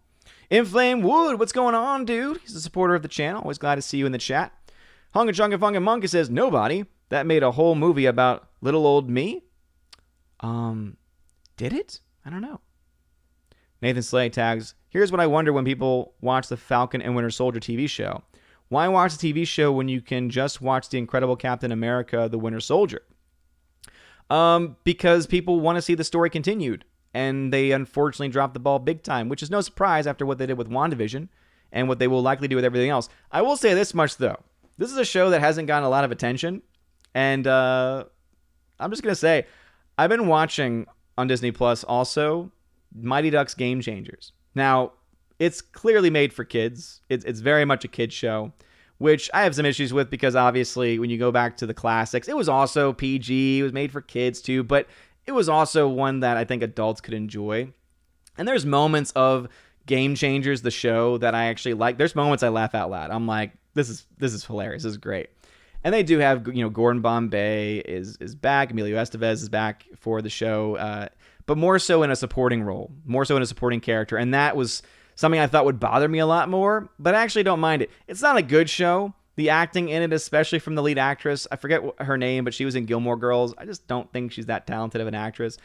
Inflame Wood, what's going on, dude? He's a supporter of the channel. Always glad to see you in the chat. Hunga Chunga Funga Monka says, Nobody. That made a whole movie about little old me. Did it? I don't know. Nathan Slay tags, here's what I wonder when people watch the Falcon and Winter Soldier TV show. Why watch the TV show when you can just watch The Incredible Captain America, The Winter Soldier? Because people want to see the story continued, and they unfortunately dropped the ball big time, which is no surprise after what they did with WandaVision and what they will likely do with everything else. I will say this much, though. This is a show that hasn't gotten a lot of attention, and I'm just going to say, I've been watching on Disney Plus also Mighty Ducks Game Changers. Now, it's clearly made for kids. It's very much a kid's show, which I have some issues with because obviously when you go back to the classics, it was also PG. It was made for kids too, but it was also one that I think adults could enjoy. And there's moments of Game Changers, the show, that I actually like. There's moments I laugh out loud. I'm like, this is hilarious. This is great. And they do have, Gordon Bombay is back. Emilio Estevez is back for the show, but more so in a supporting role, more so in a supporting character. And that was something I thought would bother me a lot more, but I actually don't mind it. It's not a good show. The acting in it, especially from the lead actress, I forget her name, but she was in Gilmore Girls. I just don't think she's that talented of an actress.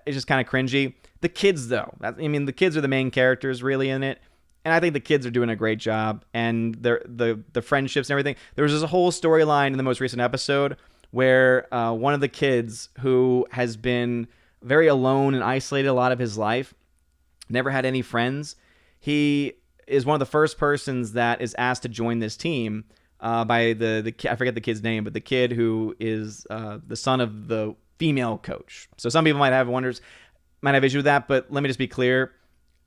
It's just kind of cringy. The kids, though, the kids are the main characters really in it, and I think the kids are doing a great job. And the friendships and everything. There was this whole storyline in the most recent episode where one of the kids, who has been very alone and isolated a lot of his life, never had any friends, he is one of the first persons that is asked to join this team by the I forget the kid's name, but the kid who is the son of the female coach. So some people might have issue with that, but let me just be clear.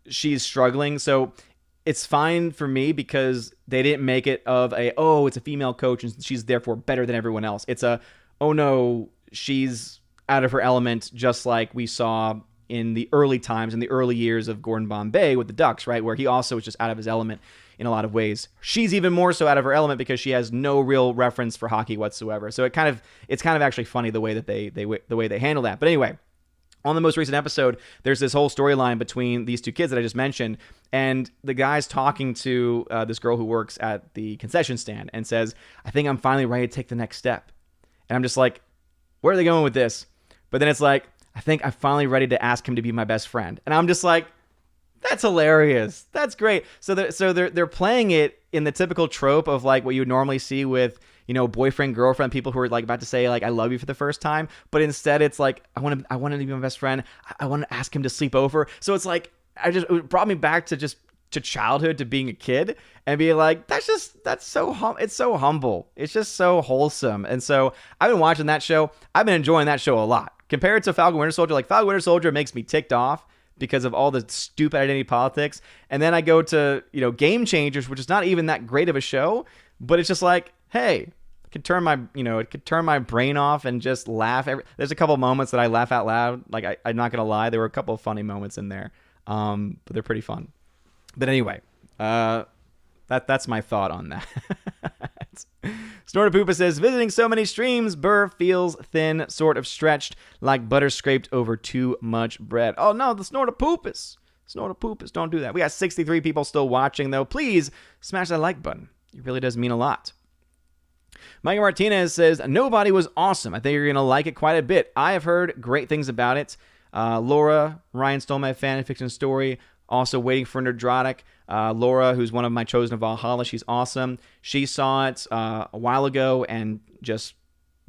She's struggling. So it's fine for me because they didn't make it of it's a female coach and she's therefore better than everyone else. It's oh no, she's out of her element, just like we saw in the early times, in the early years of Gordon Bombay with the Ducks, right? Where he also was just out of his element in a lot of ways. She's even more so out of her element because she has no real reference for hockey whatsoever. So it's kind of actually funny the way that the way they handle that. But anyway, on the most recent episode, there's this whole storyline between these two kids that I just mentioned, and the guy's talking to this girl who works at the concession stand and says, I think I'm finally ready to take the next step. And I'm just like, where are they going with this? But then it's like, I think I'm finally ready to ask him to be my best friend. And I'm just like, that's hilarious. That's great. So they're playing it in the typical trope of like what you would normally see with, boyfriend, girlfriend, people who are like about to say like, I love you for the first time. But instead it's like, I want him to be my best friend. I want to ask him to sleep over. So it's like, it brought me back to childhood, to being a kid and being like, it's so humble. It's just so wholesome. And so I've been watching that show. I've been enjoying that show a lot. Compared to Falcon Winter Soldier, like Falcon Winter Soldier makes me ticked off because of all the stupid identity politics. And then I go to, Game Changers, which is not even that great of a show, but it's just like, hey, it could turn my brain off and just laugh. There's a couple moments that I laugh out loud. Like I'm not going to lie. There were a couple of funny moments in there. But they're pretty fun. But anyway, that's my thought on that. Snortapoopa says, visiting so many streams, Burr feels thin, sort of stretched, like butter scraped over too much bread. Oh no, the Snortapoopas. Snortapoopas, don't do that. We got 63 people still watching, though. Please smash that like button. It really does mean a lot. Mike Martinez says, nobody was awesome. I think you're going to like it quite a bit. I have heard great things about it. Laura, Ryan stole my fan fiction story. Also waiting for Nerdrotic. Laura, who's one of my chosen of Valhalla, she's awesome. She saw it a while ago and just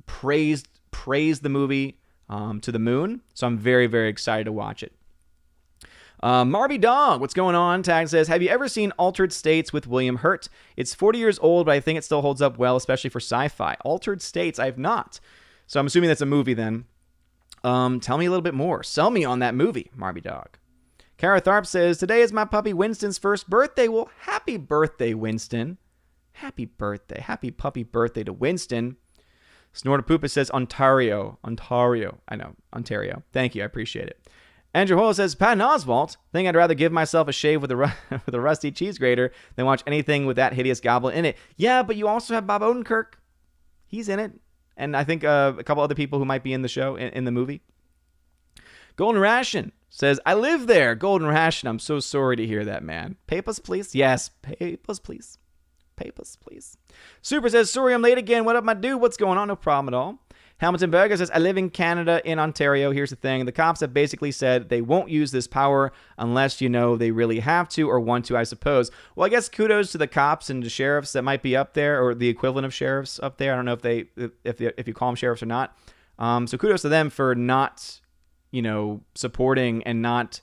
praised the movie to the moon. So I'm very, very excited to watch it. Marby Dog, what's going on? Tag says, have you ever seen Altered States with William Hurt? It's 40 years old, but I think it still holds up well, especially for sci-fi. Altered States, I have not. So I'm assuming that's a movie then. Tell me a little bit more. Sell me on that movie, Marby Dog. Kara Tharp says, today is my puppy Winston's first birthday. Well, happy birthday, Winston. Happy birthday. Happy puppy birthday to Winston. Snortapoopa says, Ontario. I know, Ontario. Thank you. I appreciate it. Andrew Hole says, Patton Oswalt. Think I'd rather give myself a shave with a rusty cheese grater than watch anything with that hideous goblin in it. Yeah, but you also have Bob Odenkirk. He's in it. And I think a couple other people who might be in the show, in the movie. Golden Ration says, I live there. Golden Ration, I'm so sorry to hear that, man. Papers, please. Yes, papers, please. Papers, please. Super says, sorry I'm late again. What up, my dude? What's going on? No problem at all. Hamilton Berger says, I live in Canada, in Ontario. Here's the thing. The cops have basically said they won't use this power unless, they really have to or want to, I suppose. Well, I guess kudos to the cops and the sheriffs that might be up there, or the equivalent of sheriffs up there. I don't know if you call them sheriffs or not. So kudos to them for not, supporting and not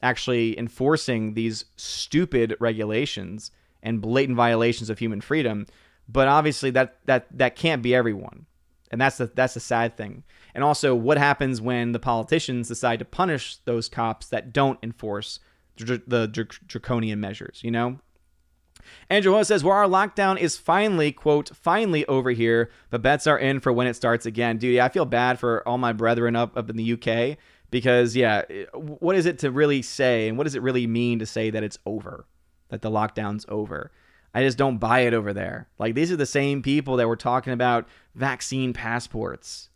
actually enforcing these stupid regulations and blatant violations of human freedom. But obviously that can't be everyone. And that's the sad thing. And also, what happens when the politicians decide to punish those cops that don't enforce the draconian measures, Andrew Ho says, well, our lockdown is finally, quote, finally over here, but bets are in for when it starts again. Dude, yeah, I feel bad for all my brethren up in the UK because, yeah, what is it to really say, and what does it really mean to say that it's over, that the lockdown's over? I just don't buy it over there. Like, these are the same people that were talking about vaccine passports.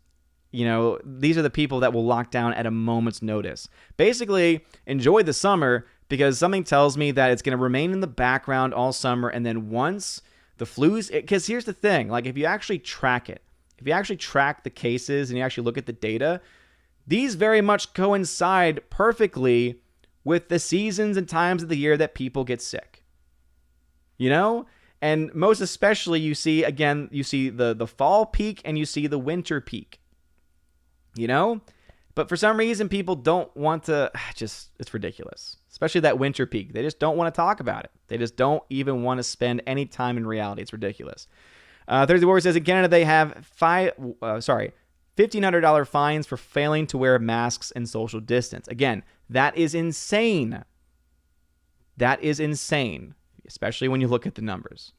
You know, these are the people that will lock down at a moment's notice. Basically, enjoy the summer because something tells me that it's going to remain in the background all summer. And then once the flu's, because here's the thing, like if you actually track it, if you actually track the cases and you actually look at the data, these very much coincide perfectly with the seasons and times of the year that people get sick. You know? And most especially you see the fall peak and you see the winter peak. You know? But for some reason, people don't want to, it's ridiculous. Especially that winter peak. They just don't want to talk about it. They just don't even want to spend any time in reality. It's ridiculous. Thursday Warrior says in Canada they have $1,500 fines for failing to wear masks and social distance. Again, that is insane. That is insane, especially when you look at the numbers.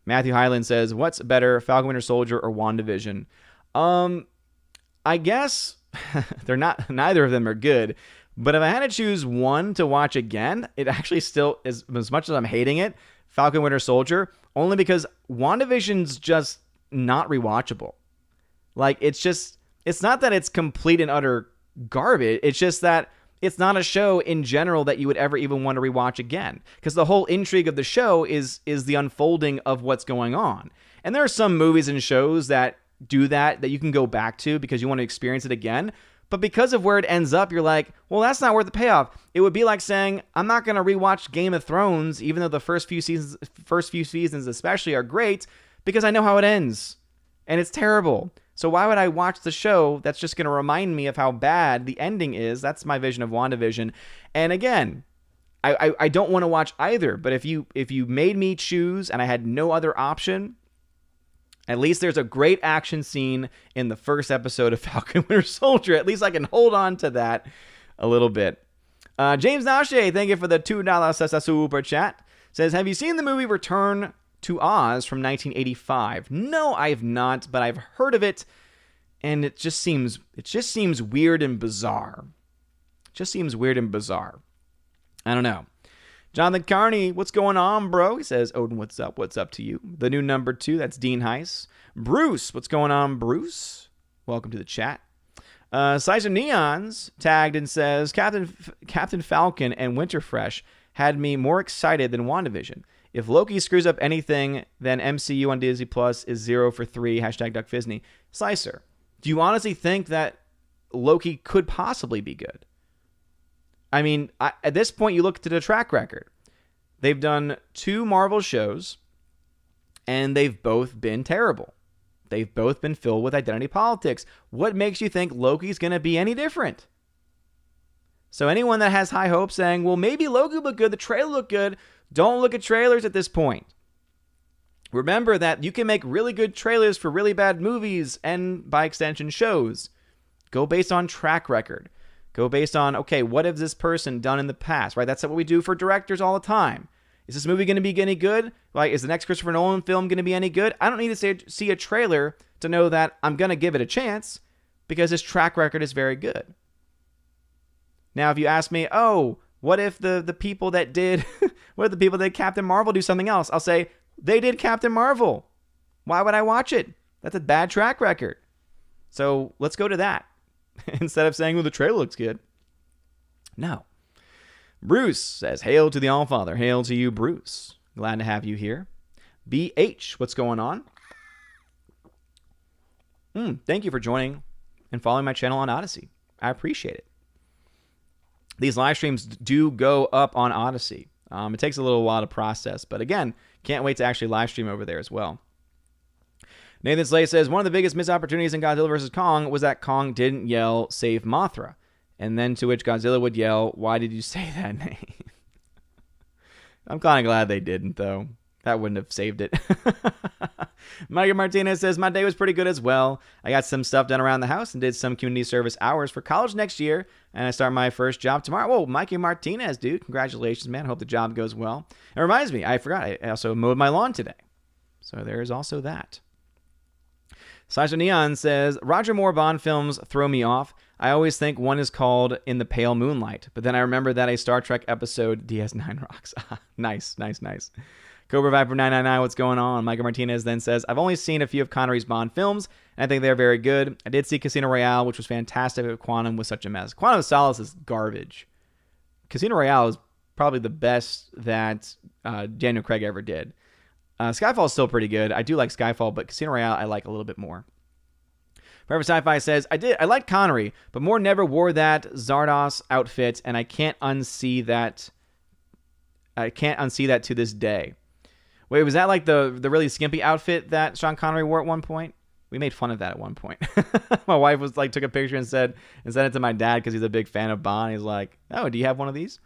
Matthew Highland says, what's better, Falcon Winter Soldier or WandaVision? I guess neither of them are good. But if I had to choose one to watch again, it actually still is, as much as I'm hating it, Falcon Winter Soldier, only because WandaVision's just not rewatchable. Like, it's not that it's complete and utter garbage. It's just that it's not a show in general that you would ever even want to rewatch again. Because the whole intrigue of the show is the unfolding of what's going on. And there are some movies and shows that do that you can go back to because you want to experience it again. But because of where it ends up, you're like, well, that's not worth the payoff. It would be like saying, I'm not going to rewatch Game of Thrones, even though the first few seasons especially are great, because I know how it ends. And it's terrible. So why would I watch the show that's just going to remind me of how bad the ending is? That's my vision of WandaVision. And again, I don't want to watch either. But if you made me choose and I had no other option, at least there's a great action scene in the first episode of Falcon Winter Soldier. At least I can hold on to that a little bit. James Nashe, thank you for the $2 super chat. Says, have you seen the movie Return to Oz from 1985? No, I have not, but I've heard of it, and it just seems weird and bizarre. It just seems weird and bizarre. I don't know. Jonathan Carney, what's going on, bro? He says, Odin, what's up? What's up to you? The new number 2, that's Dean Heiss. Bruce, what's going on, Bruce? Welcome to the chat. Sizer Neons tagged and says, Captain Falcon and Winterfresh had me more excited than WandaVision. If Loki screws up anything, then MCU on Disney Plus is 0 for 3, #DuckFisney. Slicer, do you honestly think that Loki could possibly be good? I mean, at this point, you look to the track record. They've done 2 Marvel shows, and they've both been terrible. They've both been filled with identity politics. What makes you think Loki's going to be any different? So anyone that has high hopes saying, well, maybe Loki looked good, the trailer looked good, don't look at trailers at this point. Remember that you can make really good trailers for really bad movies and, by extension, shows. Go based on track record. Go based on, okay, what has this person done in the past, right? That's what we do for directors all the time. Is this movie going to be any good? Like, is the next Christopher Nolan film going to be any good? I don't need to see a trailer to know that I'm going to give it a chance because his track record is very good. Now, if you ask me, oh, what if the people that did, what if the people that did Captain Marvel do something else? I'll say, they did Captain Marvel. Why would I watch it? That's a bad track record. So let's go to that. Instead of saying, well, the trailer looks good. No. Bruce says, hail to the All-Father. Hail to you, Bruce. Glad to have you here. BH, what's going on? Thank you for joining and following my channel on Odyssey. I appreciate it. These live streams do go up on Odyssey. It takes a little while to process, but again, can't wait to actually live stream over there as well. Nathan Slay says, one of the biggest missed opportunities in Godzilla vs. Kong was that Kong didn't yell, save Mothra. And then to which Godzilla would yell, why did you say that name? I'm kind of glad they didn't, though. That wouldn't have saved it. Micah Martinez says, my day was pretty good as well. I got some stuff done around the house and did some community service hours for college next year. And I start my first job tomorrow. Whoa, Micah Martinez, dude. Congratulations, man. Hope the job goes well. It reminds me, I forgot. I also mowed my lawn today. So there's also that. Sasha Neon says, Roger Moore Bond films throw me off. I always think one is called In the Pale Moonlight. But then I remember that a Star Trek episode, DS9 rocks. Nice. Cobra Viper 999, what's going on? Micah Martinez then says, I've only seen a few of Connery's Bond films, and I think they're very good. I did see Casino Royale, which was fantastic, but Quantum was such a mess. Quantum of Solace is garbage. Casino Royale is probably the best that Daniel Craig ever did. Skyfall is still pretty good. I do like Skyfall, but Casino Royale I like a little bit more. Forever Sci-Fi says, I liked Connery, but Moore never wore that Zardos outfit, and I can't unsee that to this day. Wait, was that like the really skimpy outfit that Sean Connery wore at one point? We made fun of that at one point. My wife was like, took a picture and sent it to my dad because he's a big fan of Bond. He's like, oh, do you have one of these?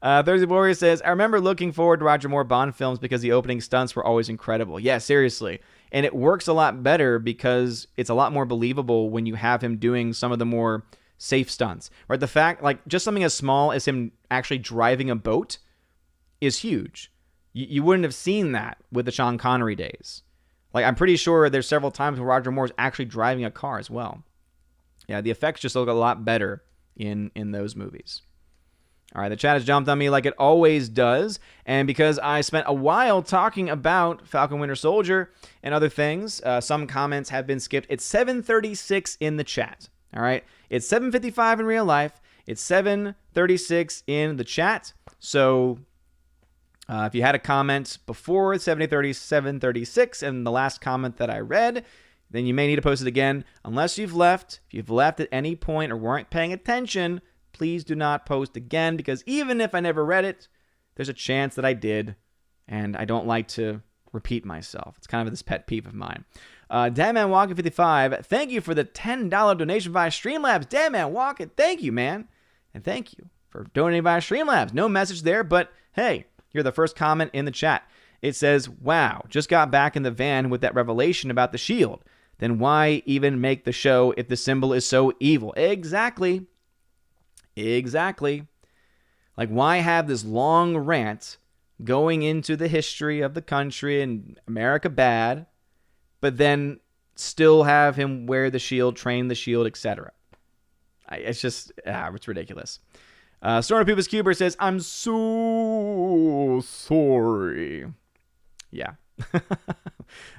Thursday Warrior says, I remember looking forward to Roger Moore Bond films because the opening stunts were always incredible. Yeah, seriously. And it works a lot better because it's a lot more believable when you have him doing some of the more safe stunts. Right? The fact, like, just something as small as him actually driving a boat is huge. You wouldn't have seen that with the Sean Connery days. Like, I'm pretty sure there's several times where Roger Moore's actually driving a car as well. Yeah, the effects just look a lot better in those movies. All right, the chat has jumped on me like it always does. And because I spent a while talking about Falcon Winter Soldier and other things, some comments have been skipped. It's 7:36 in the chat. All right, it's 7:55 in real life. It's 7:36 in the chat. So if you had a comment before 7:36 and the last comment that I read, then you may need to post it again. Unless you've left. If you've left at any point or weren't paying attention, please do not post again, because even if I never read it, there's a chance that I did, and I don't like to repeat myself. It's kind of this pet peeve of mine. Damn Walker 55, thank you for the $10 donation via Streamlabs. Damn Walker, thank you, man. And thank you for donating via Streamlabs. No message there, but hey, you're the first comment in the chat. It says, wow, just got back in the van with that revelation about the shield. Then why even make the show if the symbol is so evil? Exactly. Like, why have this long rant going into the history of the country and America bad, but then still have him wear the shield, train the shield, etc.? It's just, it's ridiculous. Storm People's Cuber says, I'm so sorry. Yeah.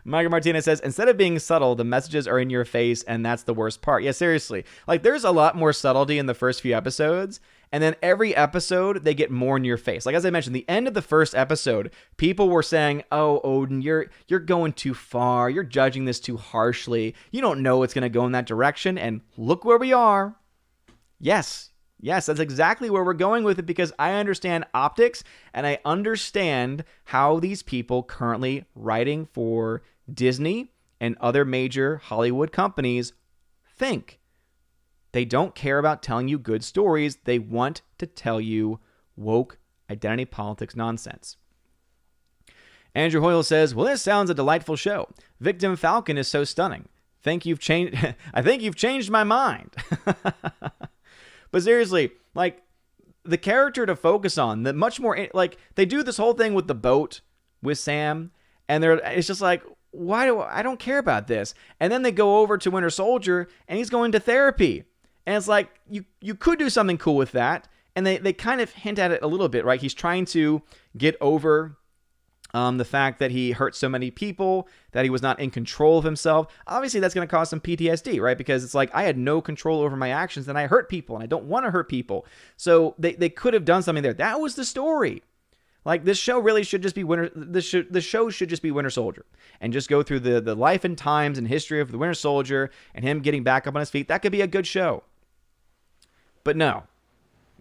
Micah Martinez says, instead of being subtle, the messages are in your face, and that's the worst part. Yeah, seriously. Like, there's a lot more subtlety in the first few episodes, and then every episode, they get more in your face. Like, as I mentioned, the end of the first episode, people were saying, oh, Odin, you're going too far. You're judging this too harshly. You don't know it's going to go in that direction, and look where we are. Yes, that's exactly where we're going with it, because I understand optics and I understand how these people currently writing for Disney and other major Hollywood companies think. They don't care about telling you good stories. They want to tell you woke identity politics nonsense. Andrew Hoyle says, well, this sounds a delightful show. Victim Falcon is so stunning. I think you've changed my mind. But seriously, like, the character to focus on, the much more, like, they do this whole thing with the boat with Sam, and it's just like, I don't care about this. And then they go over to Winter Soldier, and he's going to therapy. And it's like, you could do something cool with that. And they kind of hint at it a little bit, right? He's trying to get over the fact that he hurt so many people, that he was not in control of himself. Obviously, that's going to cause some PTSD, right? Because it's like, I had no control over my actions, and I hurt people, and I don't want to hurt people. So they could have done something there. That was the story. Like, this show really should just be the show should just be Winter Soldier, and just go through the life and times and history of the Winter Soldier and him getting back up on his feet. That could be a good show. But no.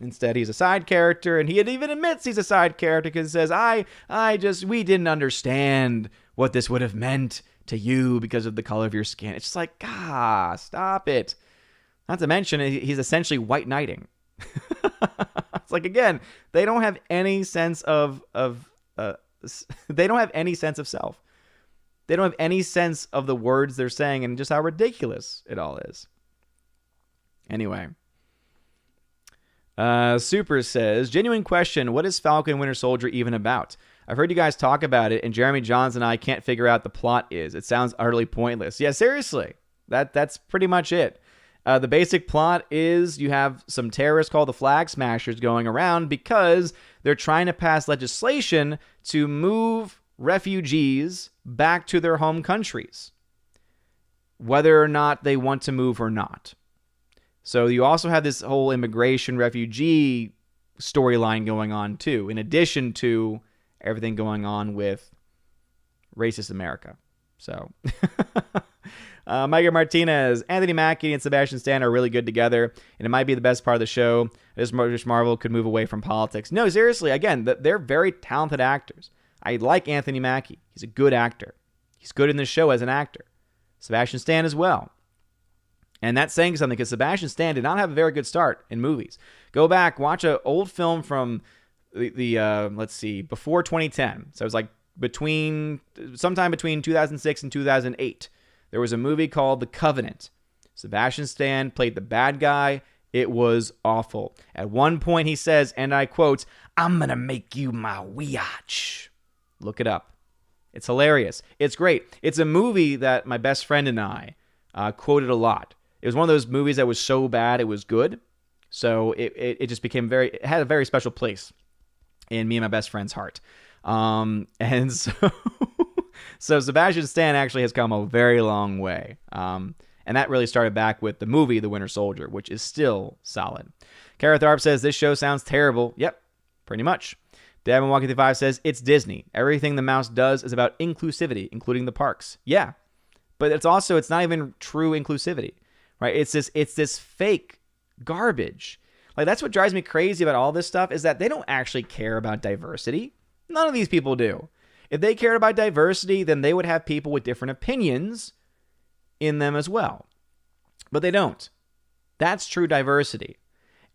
Instead, he's a side character, and he even admits he's a side character because he says, we didn't understand what this would have meant to you because of the color of your skin. It's just like, stop it. Not to mention, he's essentially white knighting. It's like, again, they don't have any sense of they don't have any sense of self. They don't have any sense of the words they're saying and just how ridiculous it all is. Anyway. Super says, genuine question, what is Falcon Winter Soldier even about? I've heard you guys talk about it, and Jeremy Johns and I can't figure out the plot is. It sounds utterly pointless. Yeah, seriously. That's pretty much it. The basic plot is you have some terrorists called the Flag Smashers going around because they're trying to pass legislation to move refugees back to their home countries, whether or not they want to move or not. So you also have this whole immigration refugee storyline going on too, in addition to everything going on with racist America. So Micah Martinez, Anthony Mackie and Sebastian Stan are really good together, and it might be the best part of the show. This Marvel could move away from politics. No, seriously, again, they're very talented actors. I like Anthony Mackie. He's a good actor. He's good in this show as an actor. Sebastian Stan as well. And that's saying something because Sebastian Stan did not have a very good start in movies. Go back, watch an old film from let's see, before 2010. So it was like sometime between 2006 and 2008. There was a movie called The Covenant. Sebastian Stan played the bad guy. It was awful. At one point he says, and I quote, "I'm going to make you my biatch." Look it up. It's hilarious. It's great. It's a movie that my best friend and I quoted a lot. It was one of those movies that was so bad it was good. So it just became it had a very special place in me and my best friend's heart. And so Sebastian Stan actually has come a very long way. And that really started back with the movie The Winter Soldier, which is still solid. Kara Tharp says, this show sounds terrible. Yep, pretty much. Devin Walking Through 5 says, it's Disney. Everything the mouse does is about inclusivity, including the parks. Yeah, but it's not even true inclusivity, right? It's this fake garbage. Like, that's what drives me crazy about all this stuff is that they don't actually care about diversity. None of these people do. If they cared about diversity, then they would have people with different opinions in them as well. But they don't. That's true diversity.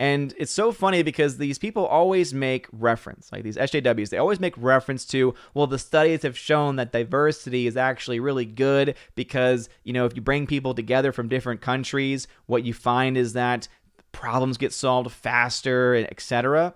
And it's so funny because these people always make reference, like these SJWs, they always make reference to, well, the studies have shown that diversity is actually really good because, if you bring people together from different countries, what you find is that problems get solved faster, etc.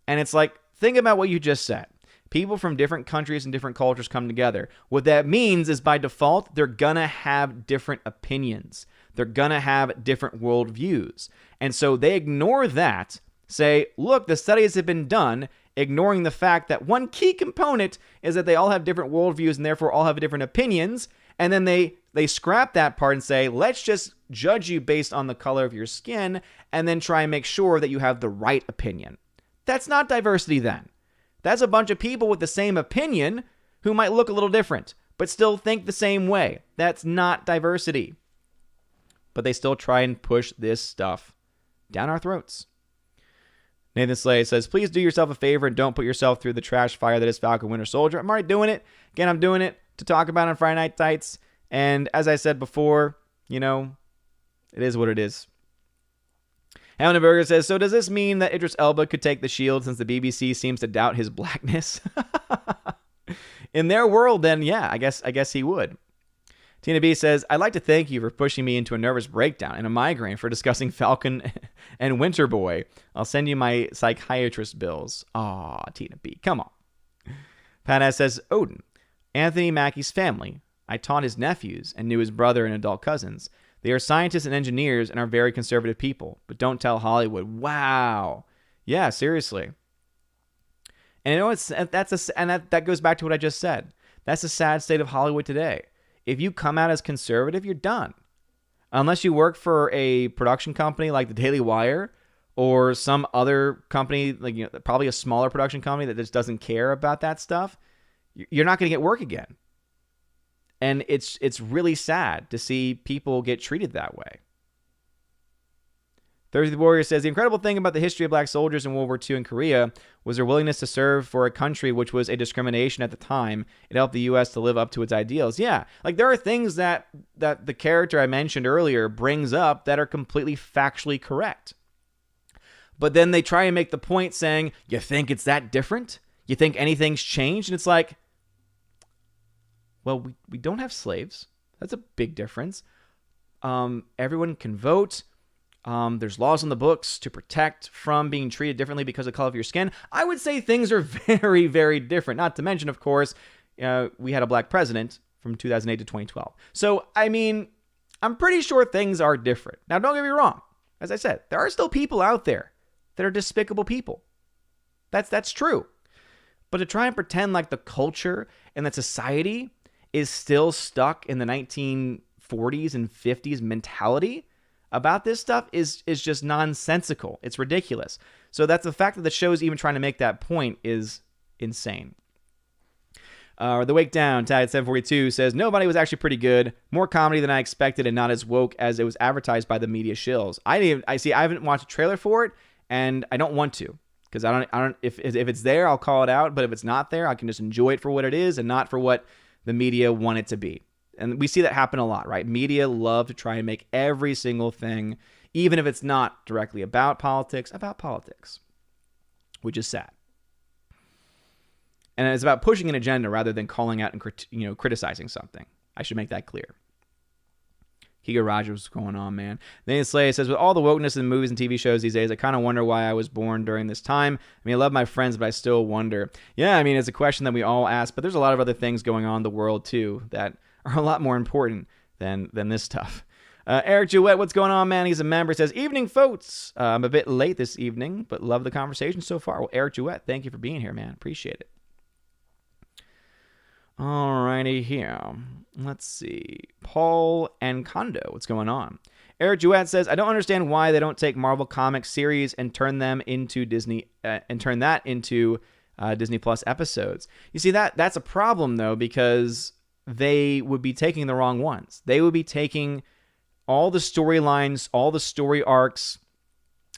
And it's like, think about what you just said. People from different countries and different cultures come together. What that means is by default, they're going to have different opinions. They're going to have different worldviews. And so they ignore that, say, look, the studies have been done, ignoring the fact that one key component is that they all have different worldviews and therefore all have different opinions. And then they scrap that part and say, let's just judge you based on the color of your skin and then try and make sure that you have the right opinion. That's not diversity then. That's a bunch of people with the same opinion who might look a little different, but still think the same way. That's not diversity. But they still try and push this stuff down our throats. Nathan Slay says, please do yourself a favor and don't put yourself through the trash fire that is Falcon Winter Soldier. I'm already doing it. Again, I'm doing it to talk about on Friday Night Tights. And as I said before, it is what it is. Hamlenberger says, so does this mean that Idris Elba could take the shield since the BBC seems to doubt his blackness? In their world, then, yeah, I guess he would. Tina B says, I'd like to thank you for pushing me into a nervous breakdown and a migraine for discussing Falcon and Winter Boy. I'll send you my psychiatrist bills. Aw, Tina B, come on. Pat S says, Odin, Anthony Mackie's family. I taught his nephews and knew his brother and adult cousins. They are scientists and engineers and are very conservative people, but don't tell Hollywood. Wow. Yeah, seriously. And that goes back to what I just said. That's the sad state of Hollywood today. If you come out as conservative, you're done. Unless you work for a production company like the Daily Wire or some other company, probably a smaller production company that just doesn't care about that stuff, you're not going to get work again. And it's really sad to see people get treated that way. Thursday the Warrior says, the incredible thing about the history of black soldiers in World War II in Korea was their willingness to serve for a country which was a discrimination at the time. It helped the U.S. to live up to its ideals. Yeah, there are things that the character I mentioned earlier brings up that are completely factually correct. But then they try and make the point saying, you think it's that different? You think anything's changed? And it's like, well, we don't have slaves. That's a big difference. Everyone can vote. There's laws on the books to protect from being treated differently because of the color of your skin. I would say things are very, very different. Not to mention, of course, we had a black president from 2008 to 2012. So, I mean, I'm pretty sure things are different. Now, don't get me wrong. As I said, there are still people out there that are despicable people. That's true. But to try and pretend like the culture and that society is still stuck in the 1940s and 50s mentality about this stuff is just nonsensical. It's ridiculous. So that's the fact that the show's even trying to make that point is insane. The Wake Down, Tag 742 says, nobody was actually pretty good. More comedy than I expected and not as woke as it was advertised by the media shills. I haven't watched a trailer for it, and I don't want to. Because I don't. If it's there, I'll call it out. But if it's not there, I can just enjoy it for what it is and not for what the media want it to be. And we see that happen a lot, right? Media love to try and make every single thing, even if it's not directly about politics, which is sad. And it's about pushing an agenda rather than calling out and criticizing something. I should make that clear. Kiga Rogers, what's going on, man? Nathan Slay says, with all the wokeness in movies and TV shows these days, I kind of wonder why I was born during this time. I mean, I love my friends, but I still wonder. Yeah, I mean, it's a question that we all ask, but there's a lot of other things going on in the world, too, that are a lot more important than this stuff. Eric Jewett, what's going on, man? He's a member. He says, evening, folks. I'm a bit late this evening, but love the conversation so far. Well, Eric Jewett, thank you for being here, man. Appreciate it. Alrighty here. Let's see. Paul and Kondo, what's going on? Eric Jewett says, I don't understand why they don't take Marvel Comics series and turn them into Disney Disney Plus episodes. You see, that's a problem though, because they would be taking the wrong ones. They would be taking all the storylines, all the story arcs.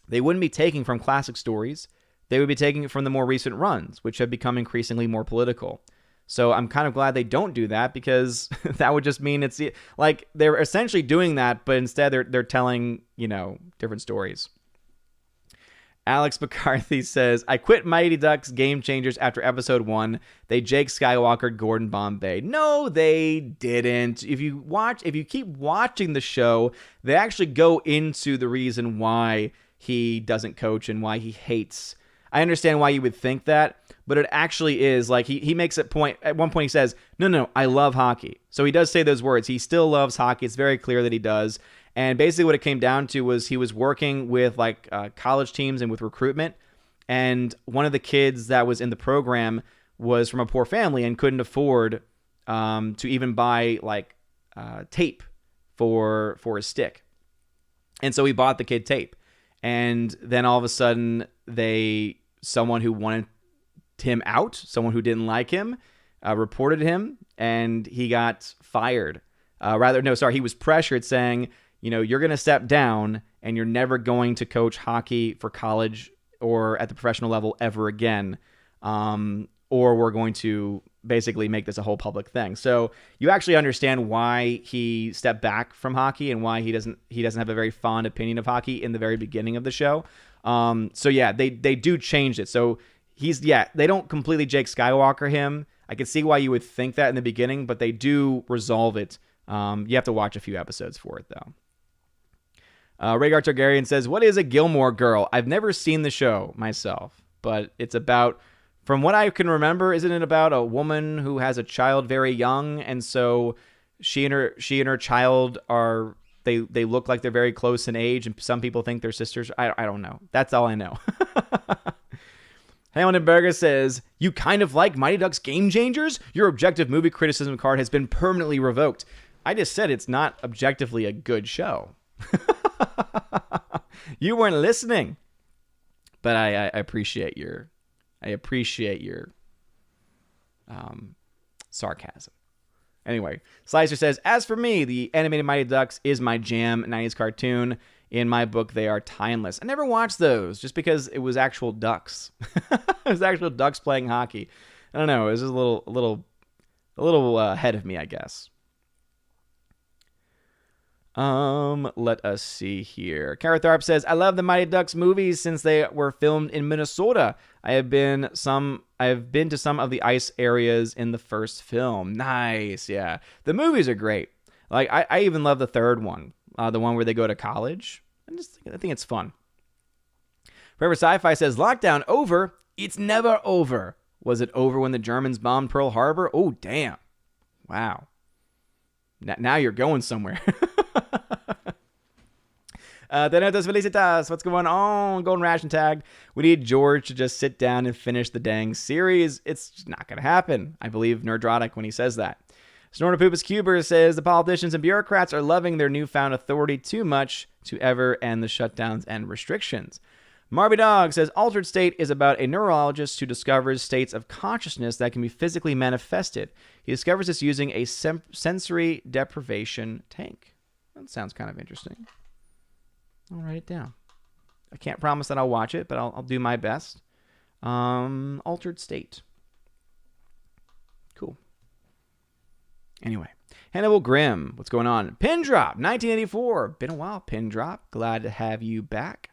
They wouldn't be taking from classic stories. They would be taking it from the more recent runs, which have become increasingly more political. So I'm kind of glad they don't do that, because that would just mean it's like they're essentially doing that, but instead they're telling, different stories. Alex McCarthy says, I quit Mighty Ducks Game Changers after episode 1. They Jake Skywalker Gordon Bombay. No, they didn't. If you keep watching the show, they actually go into the reason why he doesn't coach and why he hates. I understand why you would think that, but it actually is like he makes a point. At one point he says, no, I love hockey. So he does say those words. He still loves hockey. It's very clear that he does. And basically what it came down to was he was working with college teams and with recruitment. And one of the kids that was in the program was from a poor family and couldn't afford to even buy tape for his stick. And so he bought the kid tape. And then all of a sudden someone who wanted him out, someone who didn't like him, reported him, and he got fired. He was pressured, saying, you're going to step down and you're never going to coach hockey for college or at the professional level ever again. Or we're going to basically make this a whole public thing. So you actually understand why he stepped back from hockey and why he doesn't have a very fond opinion of hockey in the very beginning of the show. They do change it. So they don't completely Jake Skywalker him. I can see why you would think that in the beginning, but they do resolve it. You have to watch a few episodes for it, though. Rhaegar Targaryen says, what is a Gilmore Girl? I've never seen the show myself, but it's about, from what I can remember, isn't it about a woman who has a child very young, and so she and her child are, they look like they're very close in age, and some people think they're sisters. I don't know. That's all I know. Hamilton Berger says, you kind of like Mighty Ducks Game Changers? Your objective movie criticism card has been permanently revoked. I just said it's not objectively a good show. You weren't listening. But I appreciate your sarcasm. Anyway, Slicer says, as for me, the animated Mighty Ducks is my jam, 90s cartoon. In my book, they are timeless. I never watched those just because it was actual ducks. It was actual ducks playing hockey. I don't know. It was just a little ahead of me, I guess. Let us see here. Kara Tharp says, I love the Mighty Ducks movies since they were filmed in Minnesota. I have been to some of the ice areas in the first film. Nice, yeah. The movies are great. Like I even love the third one, the one where they go to college. I think it's fun. Forever Sci-Fi says, lockdown over. It's never over. Was it over when the Germans bombed Pearl Harbor? Oh, damn. Wow. Now you're going somewhere. Tenetos Felicitas, what's going on? Golden Ration Tag. We need George to just sit down and finish the dang series. It's not going to happen. I believe Nerdrotic when he says that. Snortopupus Cuber says the politicians and bureaucrats are loving their newfound authority too much to ever end the shutdowns and restrictions. Marby Dog says Altered State is about a neurologist who discovers states of consciousness that can be physically manifested. He discovers this using a sensory deprivation tank. That sounds kind of interesting. I'll write it down. I can't promise that I'll watch it, but I'll do my best. Altered State. Cool. Anyway, Hannibal Grimm, what's going on? Pin Drop, 1984. Been a while, Pin Drop. Glad to have you back.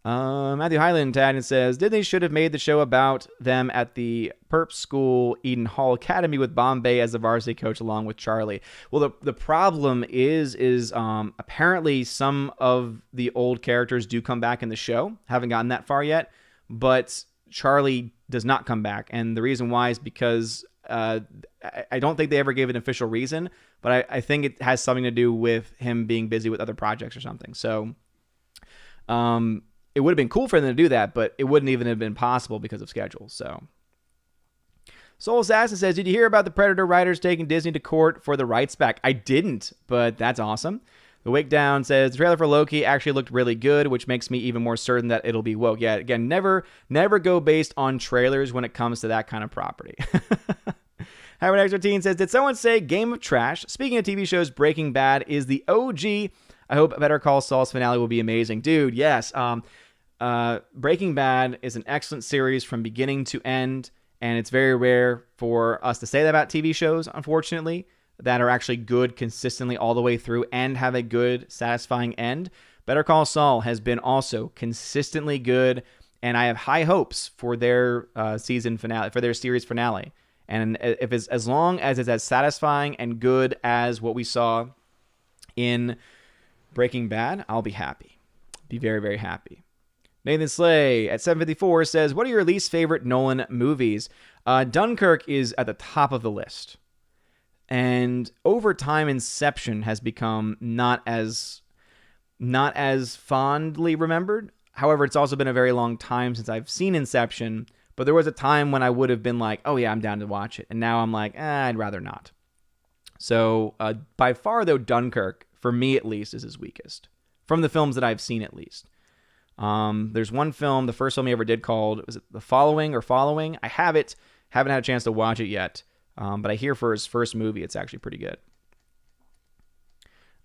Matthew Highland tagged and says, Disney should have made the show about them at the Perp School Eden Hall Academy with Bombay as the varsity coach along with Charlie. Well, the problem is apparently some of the old characters do come back in the show. Haven't gotten that far yet, but Charlie does not come back. And the reason why is because I don't think they ever gave an official reason, but I think it has something to do with him being busy with other projects or something. So, it would have been cool for them to do that, but it wouldn't even have been possible because of schedule. So, Soul Assassin says, did you hear about the Predator writers taking Disney to court for the rights back? I didn't, but that's awesome. The Wake Down says, the trailer for Loki actually looked really good, which makes me even more certain that it'll be woke. Yeah, again, never go based on trailers when it comes to that kind of property. Howard X13 says, did someone say Game of Trash? Speaking of TV shows, Breaking Bad is the OG. I hope Better Call Saul's finale will be amazing. Dude, yes. Breaking Bad is an excellent series from beginning to end, and it's very rare for us to say that about TV shows, unfortunately, that are actually good consistently all the way through and have a good, satisfying end. Better Call Saul has been also consistently good, and I have high hopes for their season finale, for their series finale. And if it's as long as it's as satisfying and good as what we saw in Breaking Bad, I'll be happy. Be very, very happy. Nathan Slay at 754 says, what are your least favorite Nolan movies? Dunkirk is at the top of the list. And over time, Inception has become not as fondly remembered. However, it's also been a very long time since I've seen Inception. But there was a time when I would have been like, oh yeah, I'm down to watch it. And now I'm like, I'd rather not. So by far, though, Dunkirk, for me at least, is his weakest. From the films that I've seen at least. There's one film, the first film he ever did called, was it The Following or Following? I have it. Haven't had a chance to watch it yet. But I hear for his first movie, it's actually pretty good.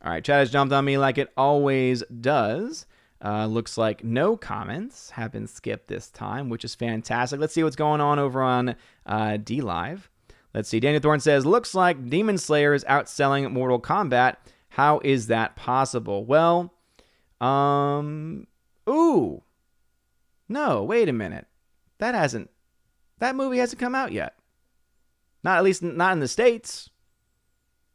All right, chat has jumped on me like it always does. Looks like no comments have been skipped this time, which is fantastic. Let's see what's going on over on D-Live. Let's see. Daniel Thorne says, looks like Demon Slayer is outselling Mortal Kombat. How is that possible? Well, ooh. No, wait a minute. That movie hasn't come out yet. At least not in the States.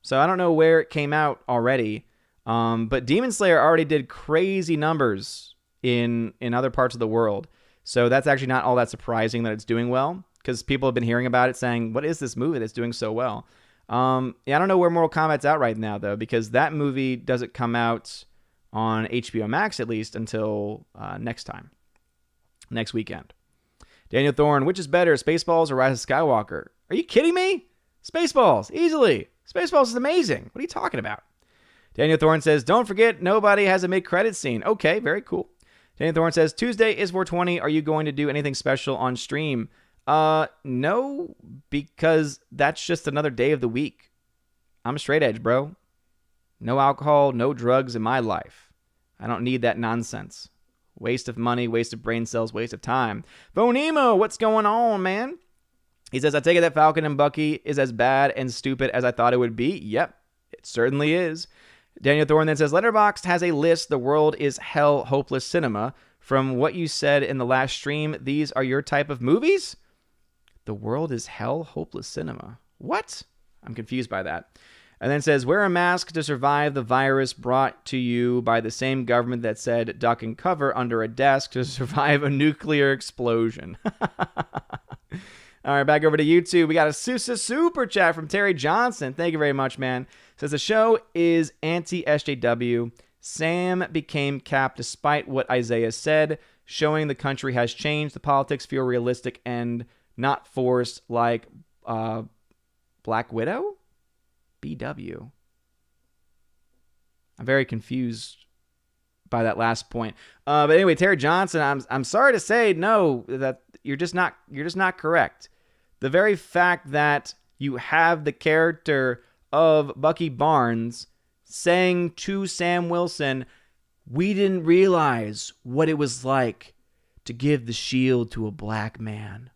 So I don't know where it came out already. But Demon Slayer already did crazy numbers in other parts of the world. So that's actually not all that surprising that it's doing well, because people have been hearing about it saying, what is this movie that's doing so well? I don't know where Mortal Kombat's out right now, though, because that movie doesn't come out on HBO Max, at least, until next weekend. Daniel Thorne, which is better, Spaceballs or Rise of Skywalker? Are you kidding me? Spaceballs, easily. Spaceballs is amazing. What are you talking about? Daniel Thorne says, don't forget, nobody has a mid-credit scene. Okay, very cool. Daniel Thorne says, Tuesday is 420. Are you going to do anything special on stream? No, because that's just another day of the week. I'm a straight edge, bro. No alcohol, no drugs in my life. I don't need that nonsense. Waste of money, waste of brain cells, waste of time. Bonemo, what's going on, man? He says, I take it that Falcon and Bucky is as bad and stupid as I thought it would be. Yep, it certainly is. Daniel Thorne then says, Letterboxd has a list. The world is hell, hopeless cinema. From what you said in the last stream, these are your type of movies? The world is hell, hopeless cinema. What? I'm confused by that. And then says, wear a mask to survive the virus brought to you by the same government that said duck and cover under a desk to survive a nuclear explosion. All right, back over to YouTube. We got a super chat from Terry Johnson. Thank you very much, man. Says the show is anti-SJW. Sam became Cap despite what Isaiah said, showing the country has changed. The politics feel realistic and not forced like Black Widow? BW. I'm very confused by that last point. But anyway, Terry Johnson, I'm sorry to say, no, that you're just not correct. The very fact that you have the character of Bucky Barnes saying to Sam Wilson, we didn't realize what it was like to give the shield to a black man.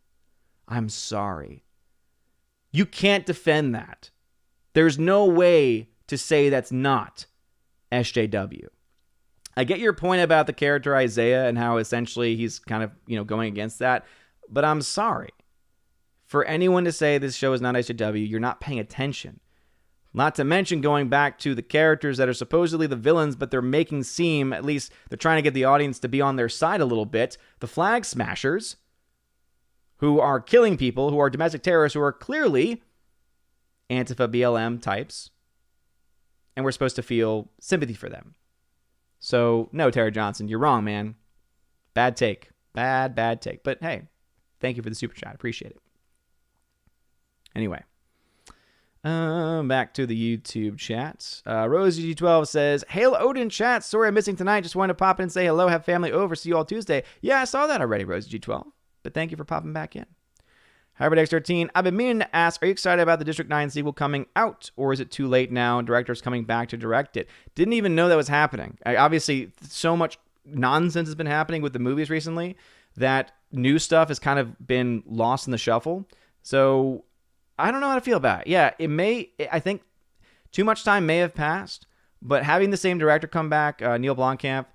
I'm sorry. You can't defend that. There's no way to say that's not SJW. I get your point about the character Isaiah and how essentially he's kind of, going against that, but I'm sorry. For anyone to say this show is not SJW, you're not paying attention. Not to mention going back to the characters that are supposedly the villains, but they're making seem, at least they're trying to get the audience to be on their side a little bit, the Flag Smashers, who are killing people, who are domestic terrorists, who are clearly Antifa BLM types, and we're supposed to feel sympathy for them. So, no, Terry Johnson, you're wrong, man. Bad take. Bad take. But hey, thank you for the super chat. Appreciate it. Anyway, back to the YouTube chat. RoseG12 says, Hail Odin chat. Sorry I'm missing tonight. Just wanted to pop in and say hello. Have family over. See you all Tuesday. Yeah, I saw that already, RoseG12. But thank you for popping back in. HyberDex13, I've been meaning to ask, are you excited about the District 9 sequel coming out? Or is it too late now and director's coming back to direct it? Didn't even know that was happening. Obviously, so much nonsense has been happening with the movies recently that new stuff has kind of been lost in the shuffle. So I don't know how to feel about it. Yeah, I think too much time may have passed, but having the same director come back, Neil Blomkamp,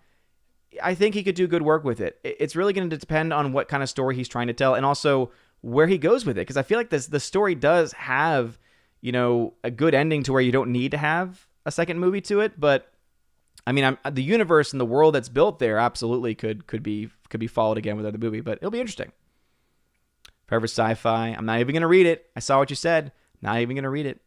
I think he could do good work with it. It's really going to depend on what kind of story he's trying to tell and also where he goes with it. Because I feel like the story does have, a good ending to where you don't need to have a second movie to it. But I mean, the universe and the world that's built there absolutely could be followed again with another movie. But it'll be interesting. Forever Sci-Fi. I'm not even going to read it. I saw what you said. Not even going to read it.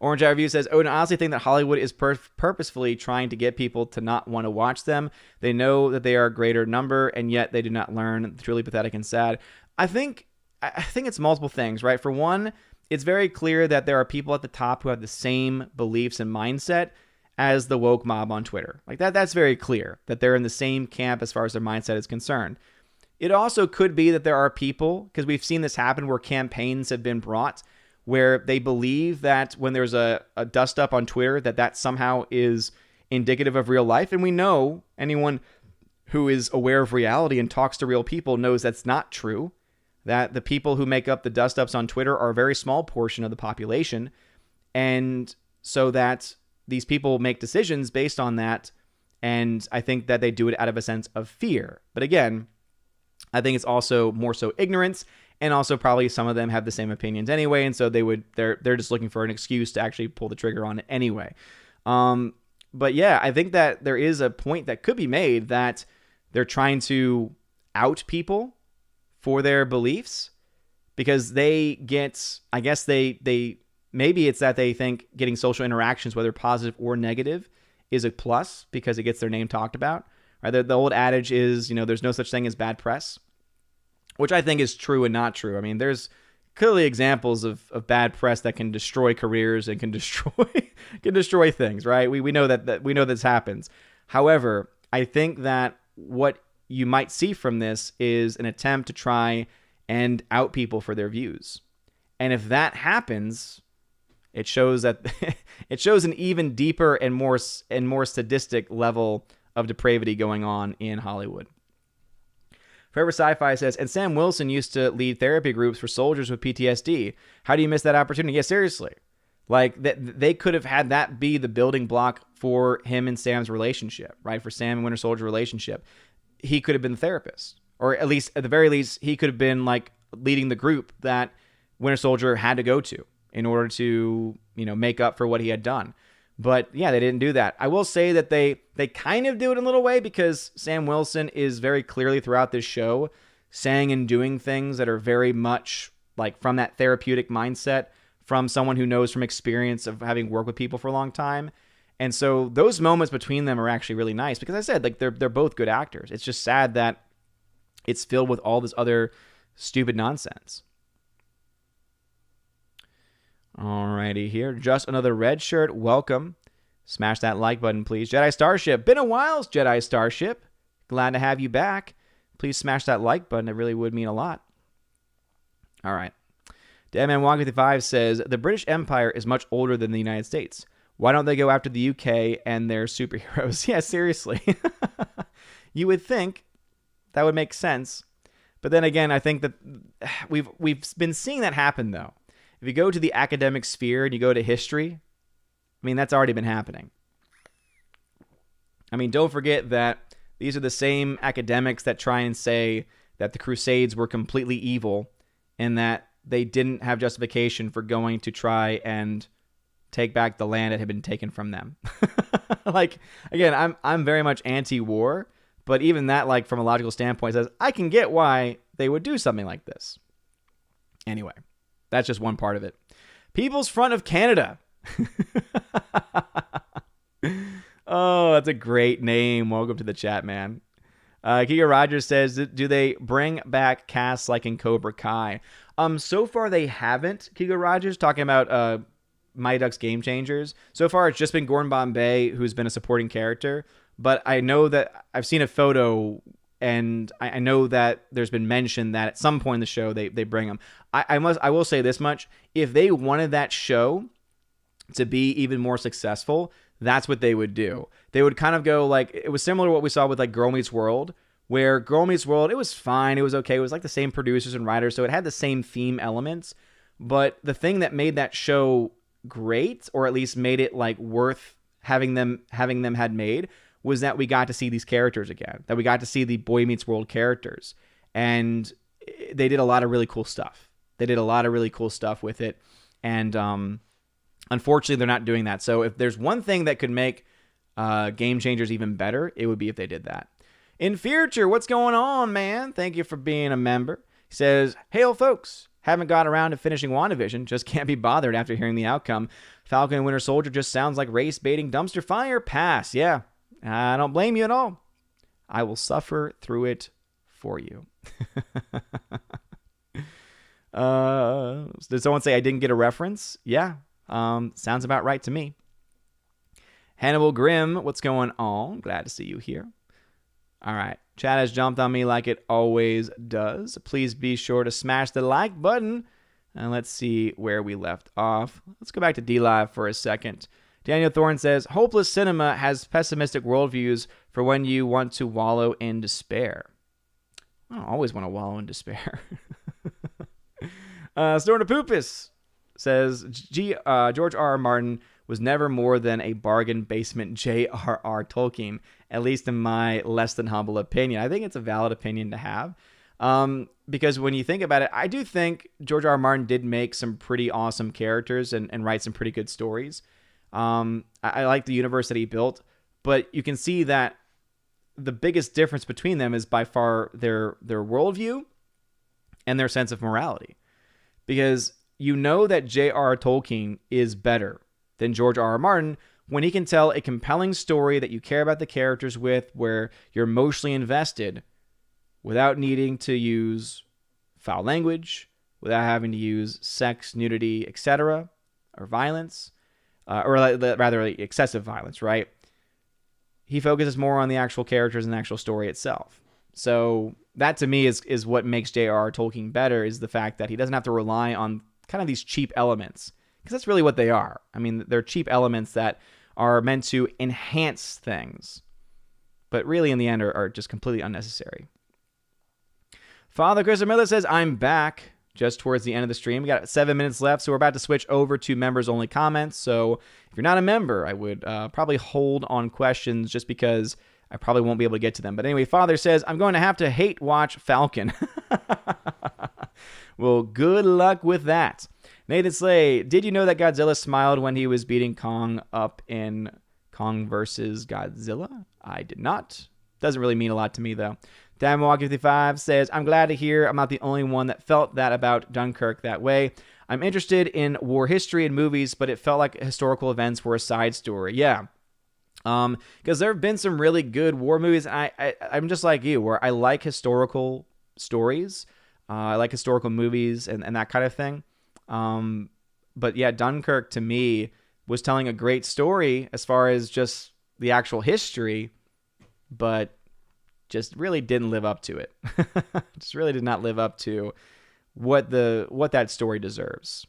Orange Eye Review says, Odin, I honestly think that Hollywood is purposefully trying to get people to not want to watch them. They know that they are a greater number, and yet they do not learn. It's truly pathetic and sad. I think it's multiple things, right? For one, it's very clear that there are people at the top who have the same beliefs and mindset as the woke mob on Twitter. Like that's very clear that they're in the same camp as far as their mindset is concerned. It also could be that there are people, because we've seen this happen where campaigns have been brought where they believe that when there's a dust up on Twitter, that somehow is indicative of real life. And we know anyone who is aware of reality and talks to real people knows that's not true, that the people who make up the dust ups on Twitter are a very small portion of the population. And so that these people make decisions based on that. And I think that they do it out of a sense of fear. But again, I think it's also more so ignorance, and also probably some of them have the same opinions anyway, and so they're just looking for an excuse to actually pull the trigger on it anyway. But yeah, I think that there is a point that could be made that they're trying to out people for their beliefs because they get, I guess they maybe it's that they think getting social interactions, whether positive or negative, is a plus because it gets their name talked about. Right? The old adage is, there's no such thing as bad press, which I think is true and not true. I mean, there's clearly examples of bad press that can destroy careers and can destroy things, right? We know that we know this happens. However, I think that what you might see from this is an attempt to try and out people for their views. And if that happens, it shows that it shows an even deeper and more sadistic level of depravity going on in Hollywood. Forever Sci-Fi says, and Sam Wilson used to lead therapy groups for soldiers with PTSD. How do you miss that opportunity? Yeah, seriously. Like, that they could have had that be the building block for him and Sam's relationship, right? For Sam and Winter Soldier relationship. He could have been the therapist. Or at least, at the very least, he could have been like leading the group that Winter Soldier had to go to in order to, make up for what he had done. But yeah, they didn't do that. I will say that they kind of do it in a little way, because Sam Wilson is very clearly throughout this show saying and doing things that are very much like from that therapeutic mindset, from someone who knows from experience of having worked with people for a long time. And so those moments between them are actually really nice, because I said, like, they're both good actors. It's just sad that it's filled with all this other stupid nonsense. Alrighty here. Just another red shirt. Welcome. Smash that like button, please. Jedi Starship. Been a while, Jedi Starship. Glad to have you back. Please smash that like button. It really would mean a lot. All right. Deadman Walk 55 says, the British Empire is much older than the United States. Why don't they go after the UK and their superheroes? Yeah, seriously. You would think that would make sense. But then again, I think that we've been seeing that happen, though. If you go to the academic sphere and you go to history, I mean, that's already been happening. I mean, don't forget that these are the same academics that try and say that the Crusades were completely evil and that they didn't have justification for going to try and take back the land that had been taken from them. Like, again, I'm very much anti-war, but even that, like, from a logical standpoint, says I can get why they would do something like this. Anyway, that's just one part of it. People's Front of Canada. Oh, that's a great name. Welcome to the chat, man. Giga Rogers says, do they bring back casts like in Cobra Kai? So far they haven't, Giga Rogers, talking about Mighty Ducks Game Changers. So far it's just been Gordon Bombay, who's been a supporting character. But I know that I've seen a photo, and I know that there's been mention that at some point in the show they bring them. I will say this much. If they wanted that show to be even more successful, that's what they would do. They would kind of go like, it was similar to what we saw with like Girl Meets World, where Girl Meets World, it was fine, it was okay, it was like the same producers and writers, so it had the same theme elements. But the thing that made that show great, or at least made it like worth having them had made, was that we got to see these characters again, that we got to see the Boy Meets World characters, and they did a lot of really cool stuff. They did a lot of really cool stuff with it, and unfortunately, they're not doing that. So if there's one thing that could make Game Changers even better, it would be if they did that. In Future, what's going on, man? Thank you for being a member. He says, hail, folks. Haven't got around to finishing WandaVision. Just can't be bothered after hearing the outcome. Falcon and Winter Soldier just sounds like race-baiting dumpster fire. Pass. Yeah, I don't blame you at all. I will suffer through it for you. Did someone say I didn't get a reference? Yeah. Sounds about right to me. Hannibal Grimm, what's going on? Glad to see you here. All right. Chat has jumped on me like it always does. Please be sure to smash the like button. And let's see where we left off. Let's go back to D-Live for a second. Daniel Thorne says, hopeless cinema has pessimistic worldviews for when you want to wallow in despair. I don't always want to wallow in despair. Storm to Poopus says, George R.R. Martin was never more than a bargain basement J.R.R. Tolkien, at least in my less than humble opinion. I think it's a valid opinion to have. Because when you think about it, I do think George R.R. Martin did make some pretty awesome characters and write some pretty good stories. I like the universe that he built, but you can see that the biggest difference between them is by far their worldview and their sense of morality. Because you know that J.R.R. Tolkien is better than George R.R. Martin when he can tell a compelling story that you care about the characters with, where you're emotionally invested without needing to use foul language, without having to use sex, nudity, etc., or violence, or rather excessive violence, right? He focuses more on the actual characters and the actual story itself. So that to me is what makes J.R.R. Tolkien better, is the fact that he doesn't have to rely on kind of these cheap elements, because that's really what they are. I mean, they're cheap elements that are meant to enhance things, but really in the end are just completely unnecessary. Father Chris Miller says, I'm back. just towards the end of the stream. We got 7 minutes left, so we're about to switch over to members-only comments. So if you're not a member, I would probably hold on questions just because I probably won't be able to get to them. But anyway, Father says, I'm going to have to hate watch Falcon. Well, good luck with that. Nathan Slay, did you know that Godzilla smiled when he was beating Kong up in Kong versus Godzilla? I did not. Doesn't really mean a lot to me, though. DiamondWalker55 says, I'm glad to hear I'm not the only one that felt that about Dunkirk that way. I'm interested in war history and movies, but it felt like historical events were a side story. Yeah. Because there have been some really good war movies. And I'm just like you, where I like historical stories. I like historical movies and that kind of thing. But yeah, Dunkirk to me was telling a great story as far as just the actual history, but just really didn't live up to it. Just really did not live up to what that story deserves.